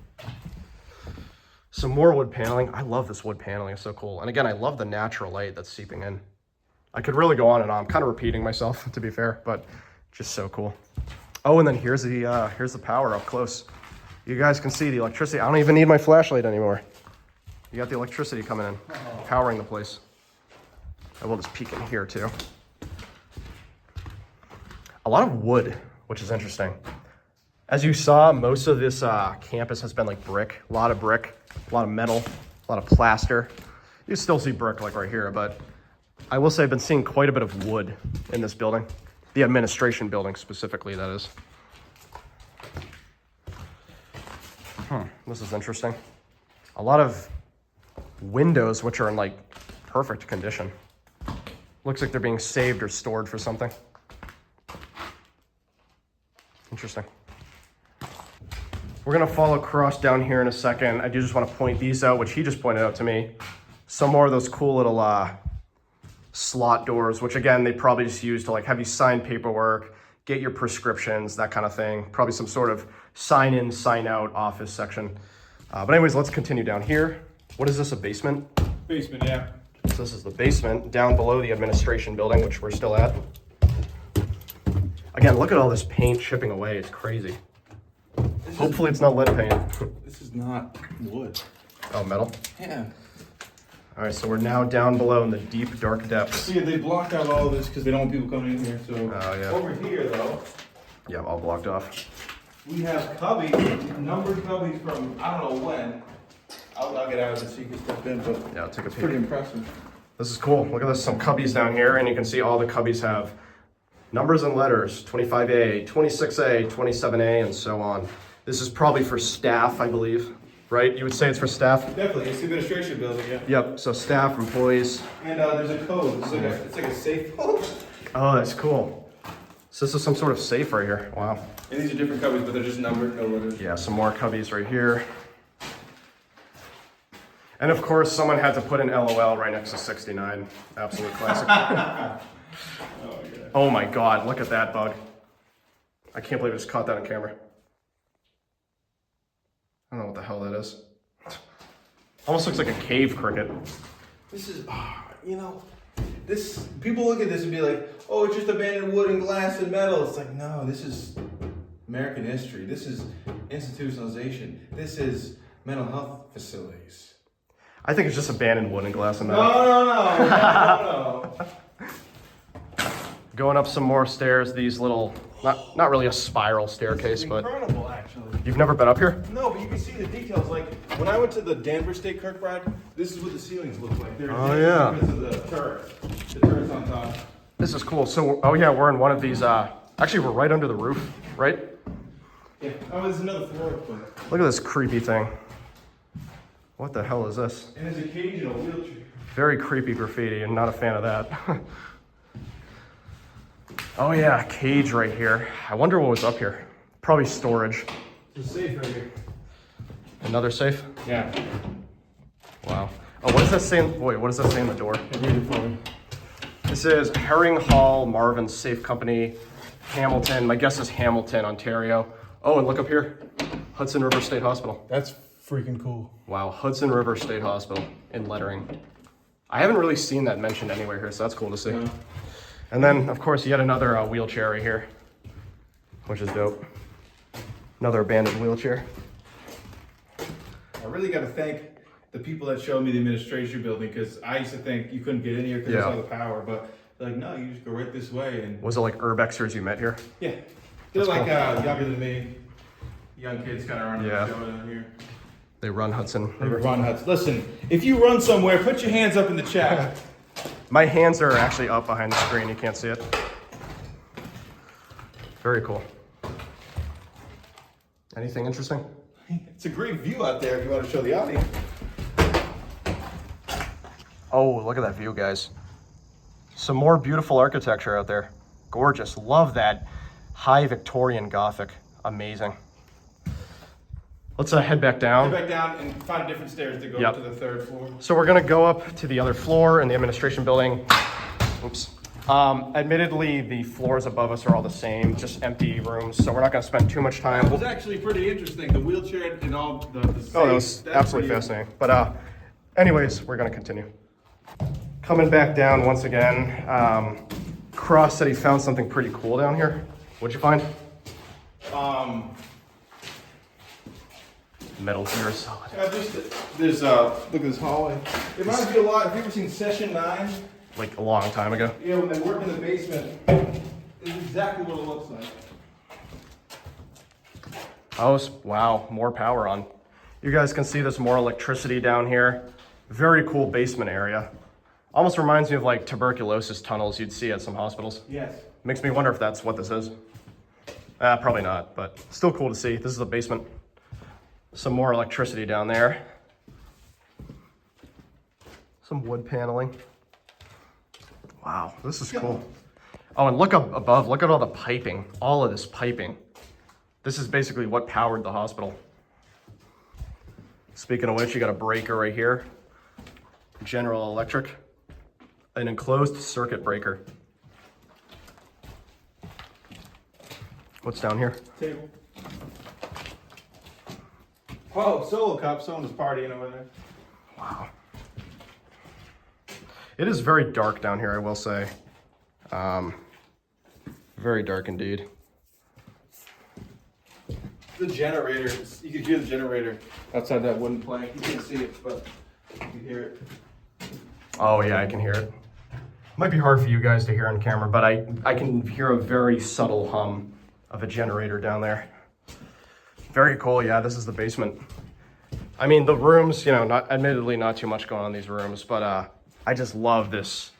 Some more wood paneling. I love this wood paneling, it's so cool. And again, I love the natural light that's seeping in. I could really go on and on. I'm kind of repeating myself, to be fair, but just so cool. Oh, and then here's the power up close. You guys can see the electricity. I don't even need my flashlight anymore. You got the electricity coming in, powering the place. I will just peek in here too. A lot of wood, which is interesting. As you saw, most of this campus has been like brick, a lot of metal, a lot of plaster. You still see brick like right here, but I will say I've been seeing quite a bit of wood in this building. The administration building specifically, that is. This is interesting. A lot of windows which are in like perfect condition. Looks like they're being saved or stored for something. Interesting. We're gonna follow across down here in a second. I do just want to point these out, which he just pointed out to me. Some more of those cool little slot doors, which again, they probably just use to like have you sign paperwork, get your prescriptions, that kind of thing. Probably some sort of sign in, sign out office section. But anyways, let's continue down here. What is this, a basement? Basement, yeah. So this is the basement down below the administration building, which we're still at. Again, look at all this paint chipping away. It's crazy. Hopefully it's not lead paint. This is not wood. Oh, metal? Yeah. All right, so we're now down below in the deep, dark depths. Yeah, they blocked out all of this because they don't want people coming in here. So yeah. over here, though, Yeah, all blocked off. we have cubbies, numbered cubbies from I don't know when. I'll get out of it so you can step in, but Yeah, I'll take a it's peek. pretty impressive. This is cool. Look at this, some cubbies down here, and you can see all the cubbies have numbers and letters, 25A, 26A, 27A, and so on. This is probably for staff, I believe, right? You would say it's for staff? Definitely, it's the administration building, yeah. Yep, so staff, employees. And there's a code. It's like a safe. Oh, that's cool. So this is some sort of safe right here. Wow. And these are different cubbies, but they're just numbered, no letters. Yeah, some more cubbies right here. And of course, someone had to put an LOL right next to 69. Absolute classic. Oh my God, look at that bug. I can't believe I just caught that on camera. I don't know what the hell that is. Almost looks like a cave cricket. This is, this, people look at this and be like, oh, it's just abandoned wood and glass and metal. It's like, no, this is American history. This is institutionalization. This is mental health facilities. I think it's just abandoned wood and glass and metal. No. Going up some more stairs, these little, not really a spiral staircase, but Incredible, actually. you've never been up here? No, but you can see the details. Like, when I went to the Denver State Kirkbride, this is what the ceilings look like. They're yeah. because of the turrets on top. This is cool. So, oh yeah, we're in one of these, actually we're right under the roof, right? Yeah. Oh, there's another floor, but. Look at this creepy thing. What the hell is this? And there's a cage and a wheelchair. Very creepy graffiti, and not a fan of that. Oh yeah, cage right here. I wonder what was up here. Probably storage. There's a safe right here. Another safe? Yeah. Wow. Oh, what does that say? Wait, what does that say on the door? I read it for me. It says Herring Hall Marvin Safe Company, Hamilton. My guess is Hamilton, Ontario. Oh, and look up here. Hudson River State Hospital. That's freaking cool. Wow, Hudson River State Hospital in lettering. I haven't really seen that mentioned anywhere here, so that's cool to see. Yeah. And then, of course, yet another wheelchair right here, which is dope. Another abandoned wheelchair. I really got to thank the people that showed me the administration building, because I used to think you couldn't get in here because Yeah. it's all the power, but they're like, no, you just go right this way. And Was it like urbexers you met here? yeah, they're That's like cool. younger than me. Young kids kind of running Yeah. the show down here. They run Hudson They River. run Hudson. Listen, if you run somewhere, put your hands up in the chat. My hands are actually up behind the screen. You can't see it. Very cool. Anything interesting? It's a great view out there if you want to show the audience. Oh, look at that view, guys. Some more beautiful architecture out there. Gorgeous. Love that High Victorian Gothic. Amazing. Let's head back down. Go back down and find different stairs to go Yep. up to the 3rd floor. So we're gonna go up to the other floor in the administration building. Oops. Admittedly, the floors above us are all the same, just empty rooms. So we're not gonna spend too much time. It was actually pretty interesting. The wheelchair and all the space. Oh, that was That's absolutely pretty- fascinating. But anyways, we're gonna continue. Coming back down once again. Cross said he found something pretty cool down here. What'd you find? Metal Gear Solid. There's look at this hallway. It reminds me a lot. Have you ever seen Session 9? Like a long time ago. Yeah, when they work in the basement. It's exactly what it looks like. Oh, wow, more power on. You guys can see there's more electricity down here. Very cool basement area. Almost reminds me of like tuberculosis tunnels you'd see at some hospitals. Yes. Makes me wonder if that's what this is. Probably not, but still cool to see. This is the basement. Some more electricity down there. Some wood paneling. Wow, this is cool. Oh, and look up above, look at all the piping, all of this piping. This is basically what powered the hospital. Speaking of which, you got a breaker right here. General Electric. An enclosed circuit breaker. What's down here? Table. Oh, solo cup. Someone was partying over there. Wow. It is very dark down here, I will say. Very dark indeed. The generator. You can hear the generator outside that wooden plank. You can't see it, but you can hear it. Oh yeah, I can hear it. Might be hard for you guys to hear on camera, but I can hear a very subtle hum of a generator down there. Very cool, yeah, this is the basement. I mean, the rooms, you know, admittedly not too much going on in these rooms, but I just love this,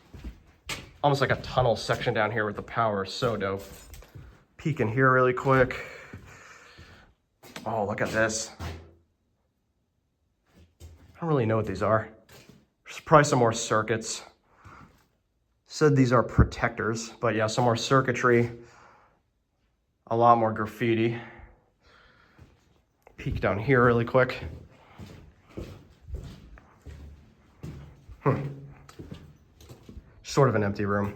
almost like a tunnel section down here with the power, so dope. Peek in here really quick. Oh, look at this. I don't really know what these are. There's probably some more circuits. Said these are protectors, but yeah, some more circuitry. A lot more graffiti. Peek down here really quick. Sort of an empty room.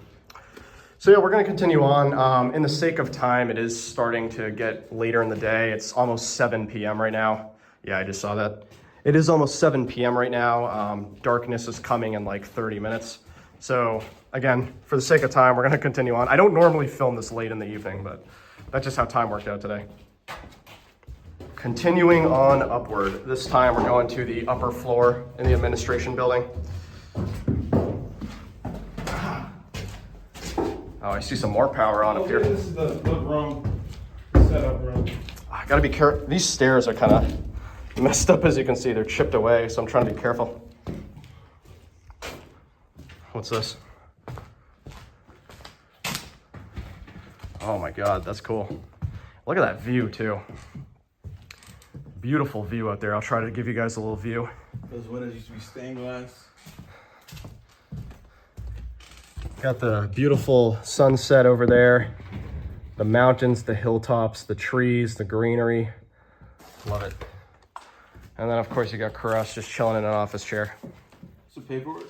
So yeah, we're gonna continue on. In the sake of time, it is starting to get later in the day. It's almost 7 p.m. right now. Yeah, I just saw that. It is almost 7 p.m. right now. Darkness is coming in like 30 minutes. So again, for the sake of time, we're gonna continue on. I don't normally film this late in the evening, but that's just how time worked out today. Continuing on upward. This time we're going to the upper floor in the administration building. Oh, I see some more power on up here. This is the room, setup room. I gotta be careful. These stairs are kind of messed up, as you can see. They're chipped away, so I'm trying to be careful. What's this? Oh my God, that's cool. Look at that view too. Beautiful view out there. I'll try to give you guys a little view. Those windows used to be stained glass. Got the beautiful sunset over there. The mountains, the hilltops, the trees, the greenery. Love it. And then of course you got Karas just chilling in an office chair. Some paperwork.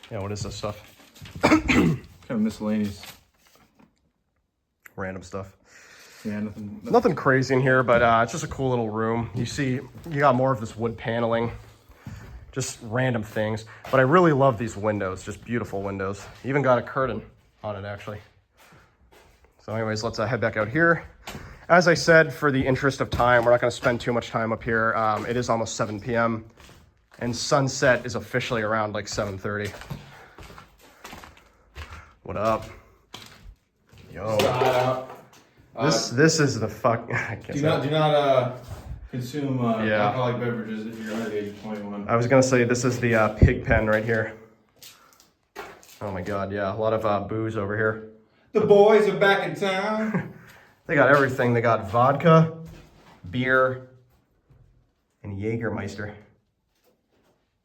Yeah, what is this stuff? Kind of miscellaneous. Random stuff. Yeah, nothing. Nothing crazy in here, but it's just a cool little room. You see, you got more of this wood paneling, just random things. But I really love these windows, just beautiful windows. Even got a curtain on it, actually. So anyways, let's head back out here. As I said, for the interest of time, we're not going to spend too much time up here. It is almost 7 p.m. and sunset is officially around like 7:30. What up? Yo. This is the fuck. Do not consume alcoholic beverages if you're under the age of 21. I was gonna say this is the pig pen right here. Oh my god, yeah, a lot of booze over here. The boys are back in town. They got everything. They got vodka, beer, and Jägermeister.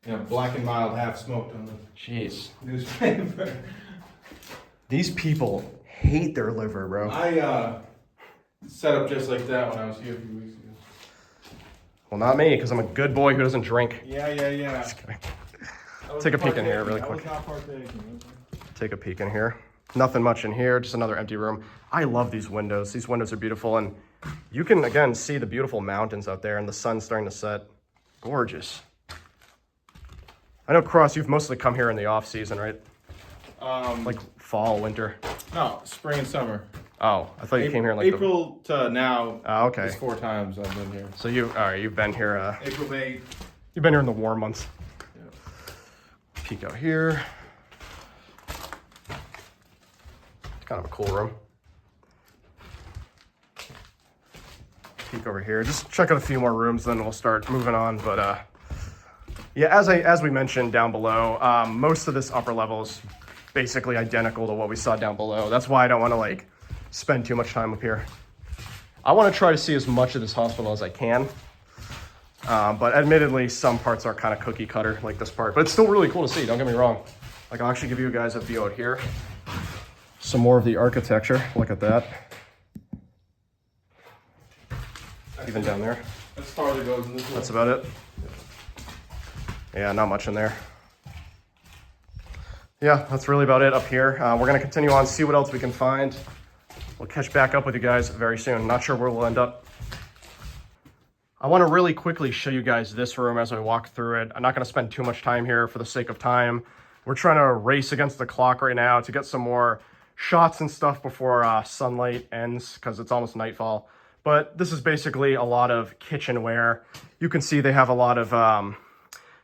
Yeah, black and mild, half smoked on the Jeez. newspaper. These people hate their liver, bro. I set up just like that when I was here a few weeks ago. Well, not me, because I'm a good boy who doesn't drink. Yeah. Take a peek in here really quick. Take a peek in here. Nothing much in here, just another empty room. I love these windows. These windows are beautiful, and you can, again, see the beautiful mountains out there, and the sun's starting to set. Gorgeous. I know, Cross, you've mostly come here in the off-season, right? Like fall, winter. No, spring and summer. Oh, I thought you came here in like April to now. Oh, okay. It's 4 times I've been here. So you've been here. April, May. You've been here in the warm months. Yeah. Peek out here. Kind of a cool room. Peek over here. Just check out a few more rooms, then we'll start moving on. But yeah, as we mentioned down below, most of this upper level is basically identical to what we saw down below. That's why I don't want to like spend too much time up here. I want to try to see as much of this hospital as I can. But admittedly, some parts are kind of cookie cutter, like this part. But it's still really cool to see, don't get me wrong. Like, I'll actually give you guys a view out here. Some more of the architecture. Look at that. Even down there. As far as it goes in this way. That's about it. Yeah, not much in there. Yeah, that's really about it up here. We're going to continue on, see what else we can find. We'll catch back up with you guys very soon. Not sure where we'll end up. I want to really quickly show you guys this room as I walk through it. I'm not going to spend too much time here for the sake of time. We're trying to race against the clock right now to get some more shots and stuff before sunlight ends, because it's almost nightfall. But this is basically a lot of kitchenware. You can see they have a lot of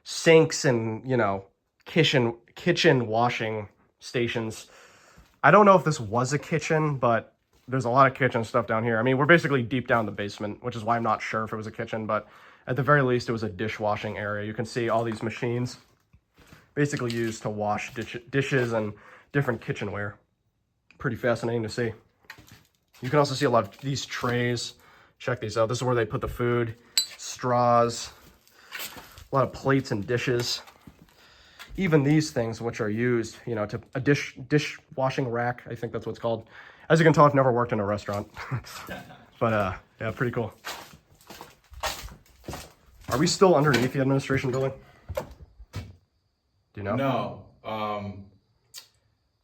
sinks and, you know, kitchen washing stations. I don't know if this was a kitchen, but there's a lot of kitchen stuff down here. I mean, we're basically deep down the basement, which is why I'm not sure if it was a kitchen, but at the very least, it was a dishwashing area. You can see all these machines basically used to wash dishes and different kitchenware. Pretty fascinating to see. You can also see a lot of these trays. Check these out. This is where they put the food, straws, a lot of plates and dishes. Even these things, which are used, you know, to a dishwashing rack. I think that's what it's called. As you can tell, I've never worked in a restaurant, but yeah, pretty cool. Are we still underneath the administration building? Do you know? No.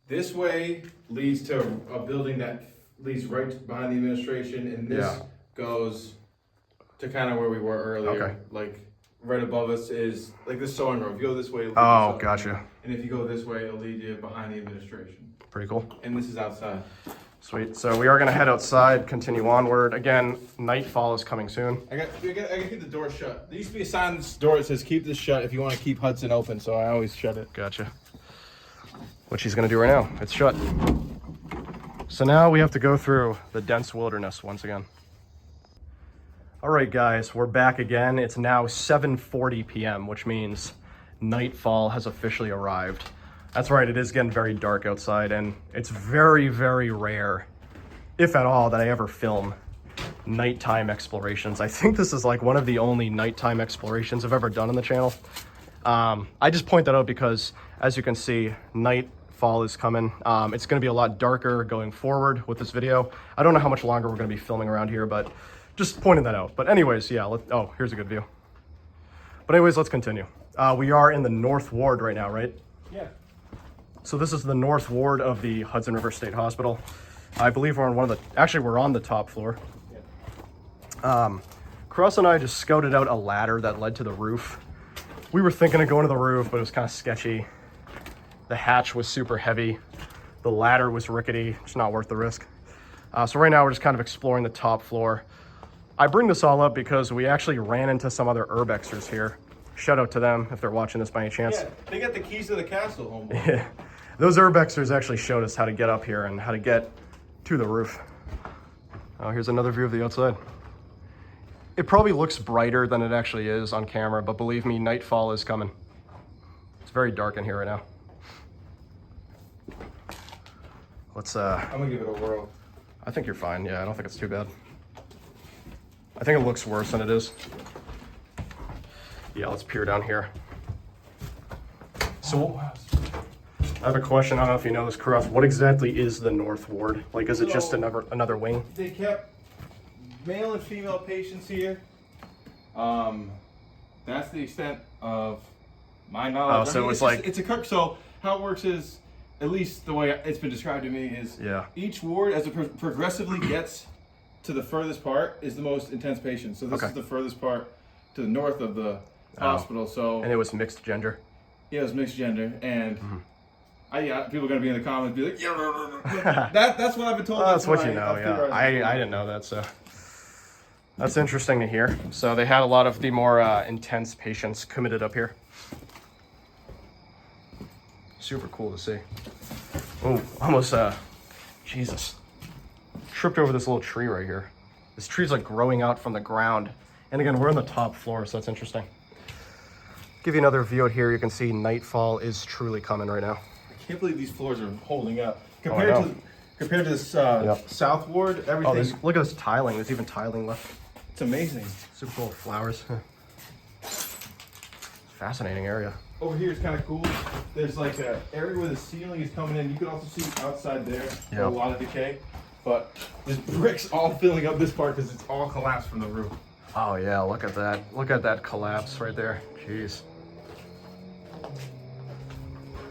This way leads to a building that leads right behind the administration, and this goes to kind of where we were earlier. Okay. Like right above us is like this sewing room. If you go this way, it'll lead Oh, you gotcha. And if you go this way, it'll lead you behind the administration. Pretty cool. And this is outside. Sweet. So we are going to head outside, continue onward. Again, nightfall is coming soon. I gotta keep the door shut. There used to be a sign on this door that says keep this shut if you want to keep Hudson open, so I always shut it. Gotcha. What she's going to do right now. It's shut. So now we have to go through the dense wilderness once again. All right, guys, we're back again. It's now 7:40 p.m., which means nightfall has officially arrived. That's right, it is getting very dark outside, and it's very, very rare, if at all, that I ever film nighttime explorations. I think this is like one of the only nighttime explorations I've ever done on the channel. I just point that out because, as you can see, nightfall is coming. It's going to be a lot darker going forward with this video. I don't know how much longer we're going to be filming around here, but just pointing that out. But anyways, yeah, oh, here's a good view. But anyways, let's continue. We are in the North Ward right now, right? Yeah. So this is the North Ward of the Hudson River State Hospital. I believe we're on we're on the top floor. Yeah. Cross and I just scouted out a ladder that led to the roof. We were thinking of going to the roof, but it was kind of sketchy. The hatch was super heavy. The ladder was rickety. It's not worth the risk. So right now we're just kind of exploring the top floor. I bring this all up because we actually ran into some other urbexers here. Shout out to them if they're watching this by any chance. Yeah, they got the keys to the castle, homeboy. Yeah, those urbexers actually showed us how to get up here and how to get to the roof. Oh, here's another view of the outside. It probably looks brighter than it actually is on camera, but believe me, nightfall is coming. It's very dark in here right now. Let's I'm gonna give it a whirl. I think you're fine. Yeah, I don't think it's too bad. I think it looks worse than it is. Yeah, let's peer down here. So I have a question. I don't know if you know this, Cross. What exactly is the North Ward? Like, is it just another wing? They kept male and female patients here. That's the extent of my knowledge. Oh, so it's like it's a Kirk. So how it works is, at least the way it's been described to me, is each ward, as it progressively gets to the furthest part, is the most intense patient. So this is the furthest part to the north of the hospital. So and it was mixed gender. Yeah, it was mixed gender, and people are gonna be in the comments be like, yeah, that's what I've been told. That's what you know. Yeah, I didn't know that, so that's interesting to hear. So they had a lot of the more intense patients committed up here. Super cool to see. Oh, almost Jesus. Tripped over this little tree right here. This tree's like growing out from the ground. And again, we're on the top floor, so that's interesting. Give you another view out here. You can see nightfall is truly coming right now. I can't believe these floors are holding up. Compared to this south ward, everything. Oh, look at this tiling. There's even tiling left. It's amazing. Super cool flowers. Fascinating area. Over here is kind of cool. There's like an area where the ceiling is coming in. You can also see outside there a lot of decay. But there's bricks all filling up this part because it's all collapsed from the roof. Oh yeah, look at that. Look at that collapse right there. Jeez.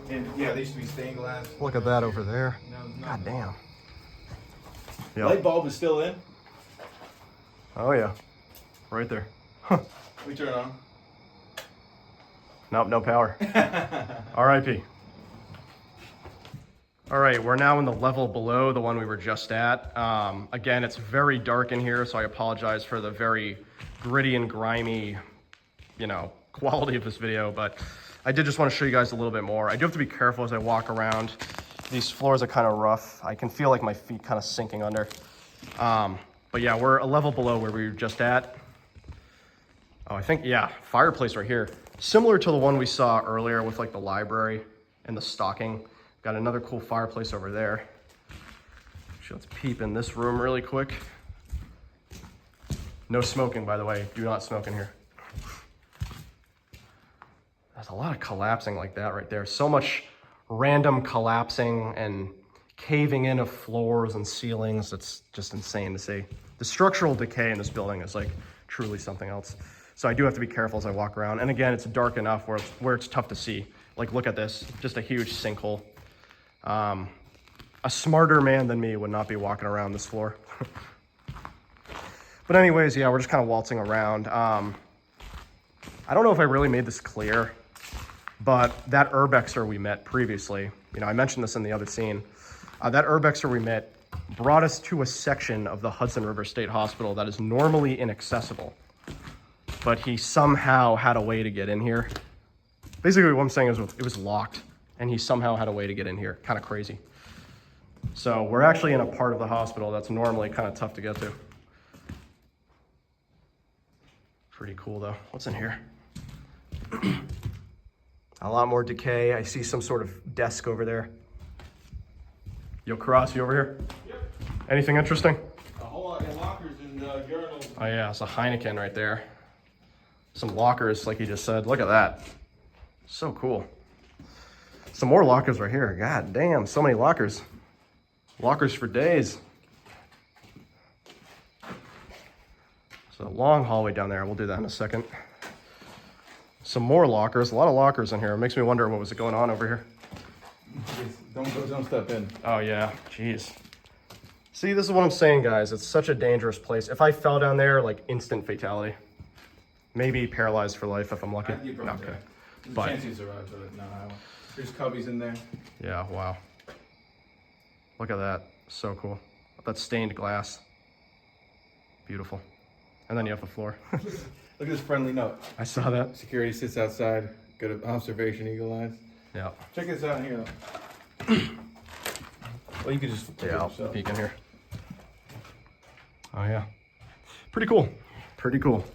And yeah, they used to be stained glass. Look at that over there. God damn. Yep. Light bulb is still in. Oh yeah, right there. Huh. We turn it on. Nope, no power. R.I.P. All right, we're now in the level below the one we were just at. Again, it's very dark in here, so I apologize for the very gritty and grimy, quality of this video, but I did just want to show you guys a little bit more. I do have to be careful as I walk around. These floors are kind of rough. I can feel like my feet kind of sinking under. But yeah, we're a level below where we were just at. Oh, I think, yeah, fireplace right here. Similar to the one we saw earlier with like the library and the stocking. Got another cool fireplace over there. Actually, let's peep in this room really quick. No smoking, by the way. Do not smoke in here. There's a lot of collapsing like that right there. So much random collapsing and caving in of floors and ceilings. It's just insane to see. The structural decay in this building is like truly something else. So I do have to be careful as I walk around. And again, it's dark enough where it's tough to see. Like, look at this, just a huge sinkhole. A smarter man than me would not be walking around this floor. But anyways, yeah, we're just kind of waltzing around. I don't know if I really made this clear, but that urbexer we met previously, I mentioned this in the other scene. That urbexer we met brought us to a section of the Hudson River State Hospital that is normally inaccessible. But he somehow had a way to get in here. Basically what I'm saying is it was locked and he somehow had a way to get in here. Kind of crazy. So we're actually in a part of the hospital that's normally kind of tough to get to. Pretty cool though. What's in here? A lot more decay. I see some sort of desk over there. Yo, Cross, you over here? Yep. Anything interesting? A whole lot of lockers and urinals. Oh yeah, it's a Heineken right there. Some lockers, like you just said. Look at that. So cool. Some more lockers right here. God damn, so many lockers. Lockers for days. So long hallway down there. We'll do that in a second. Some more lockers. A lot of lockers in here. It makes me wonder what was going on over here. Don't step in. Oh yeah, jeez. See, this is what I'm saying, guys. It's such a dangerous place. If I fell down there, like instant fatality. Maybe paralyzed for life if I'm lucky. No, okay. There's a chance you survive, but no, I won't. There's cubbies in there. Yeah, wow. Look at that. So cool. That's stained glass. Beautiful. And then you have the floor. Look at this friendly note. I saw that. Security sits outside. Good observation, eagle eyes. Yeah. Check this out here, though. Well, you could just Yeah, I'll peek in here. Oh yeah. Pretty cool. Pretty cool.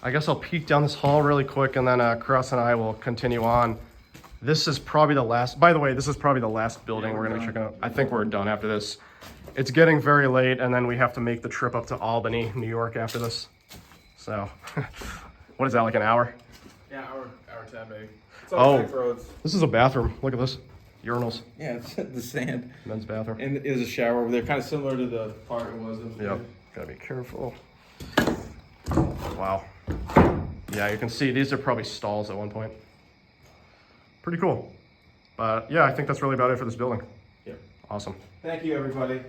I guess I'll peek down this hall really quick, and then Cross and I will continue on. This is probably the last, by the way, this is probably the last building we're gonna be checking out. I think we're done after this. It's getting very late, and then we have to make the trip up to Albany, New York after this. So, what is that, like an hour? Yeah, hour 10 maybe. It's all back roads. This is a bathroom. Look at this. Urinals. Yeah, it's the sand. Men's bathroom. And there's a shower over there, kind of similar to the part it was. Yep. Gotta be careful. Wow. Yeah, you can see these are probably stalls at one point. Pretty cool. But yeah, I think that's really about it for this building. Yep. Awesome. Thank you, everybody.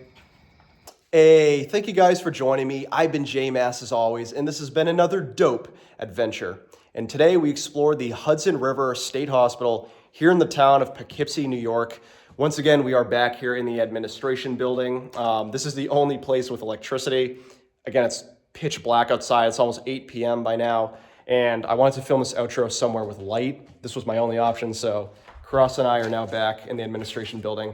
Hey, thank you guys for joining me. I've been J-Mass as always, and this has been another dope adventure. And today we explored the Hudson River State Hospital here in the town of Poughkeepsie, New York. Once again, we are back here in the administration building. This is the only place with electricity. Again, it's pitch black outside. It's almost 8 p.m. by now. And I wanted to film this outro somewhere with light. This was my only option. So Cross and I are now back in the administration building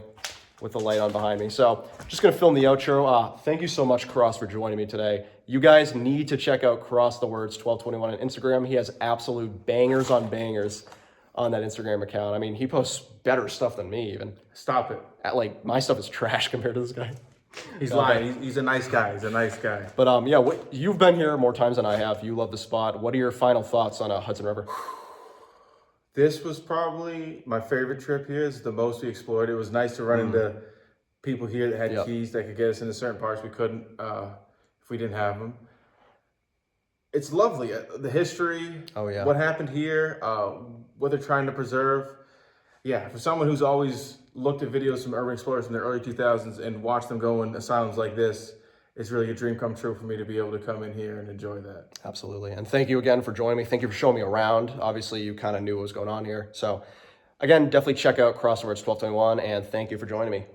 with the light on behind me. So just gonna film the outro. Thank you so much, Cross, for joining me today. You guys need to check out crossthewords1221 on Instagram. He has absolute bangers on bangers on that Instagram account. I mean, he posts better stuff than me even. Stop it. Like, my stuff is trash compared to this guy. He's lying. He's a nice guy. He's a nice guy. But yeah, you've been here more times than I have. You love the spot. What are your final thoughts on Hudson River? This was probably my favorite trip here. It's the most we explored. It was nice to run into people here that had keys that could get us into certain parts we couldn't if we didn't have them. It's lovely. The history, what happened here, what they're trying to preserve. Yeah, for someone who's always looked at videos from urban explorers in the early 2000s and watched them go in asylums like this, it's really a dream come true for me to be able to come in here and enjoy that. Absolutely. And thank you again for joining me. Thank you for showing me around. Obviously, you kind of knew what was going on here. So again, definitely check out crossthewords1221, and thank you for joining me.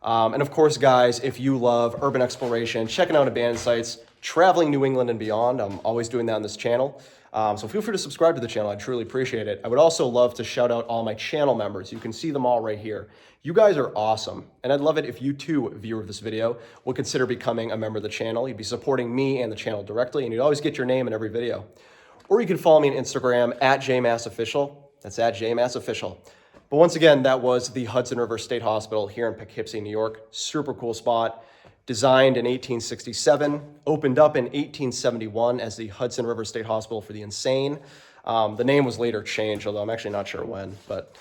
And of course, guys, if you love urban exploration, checking out abandoned sites, traveling New England and beyond, I'm always doing that on this channel. So feel free to subscribe to the channel. I'd truly appreciate it. I would also love to shout out all my channel members. You can see them all right here. You guys are awesome. And I'd love it if you too, viewer of this video, would consider becoming a member of the channel. You'd be supporting me and the channel directly, and you'd always get your name in every video. Or you can follow me on Instagram at JMassOfficial. That's at JMassOfficial. But once again, that was the Hudson River State Hospital here in Poughkeepsie, New York. Super cool spot. Designed in 1867, opened up in 1871 as the Hudson River State Hospital for the Insane. The name was later changed, although I'm actually not sure when. But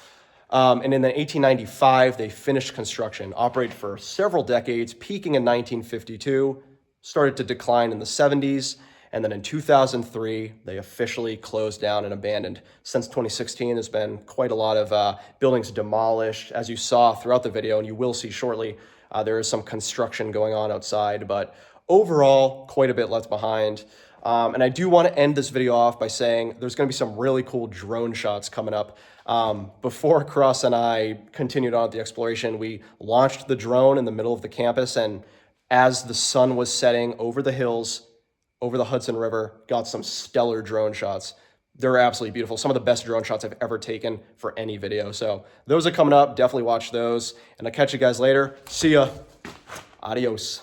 and in 1895, they finished construction, operated for several decades, peaking in 1952, started to decline in the 70s, and then in 2003, they officially closed down and abandoned. Since 2016, there's been quite a lot of buildings demolished, as you saw throughout the video, and you will see shortly. There is some construction going on outside, but overall, quite a bit left behind. And I do want to end this video off by saying there's going to be some really cool drone shots coming up. Before Cross and I continued on with the exploration, we launched the drone in the middle of the campus, and as the sun was setting over the hills, over the Hudson River, got some stellar drone shots. They're absolutely beautiful. Some of the best drone shots I've ever taken for any video. So those are coming up. Definitely watch those. And I'll catch you guys later. See ya. Adios.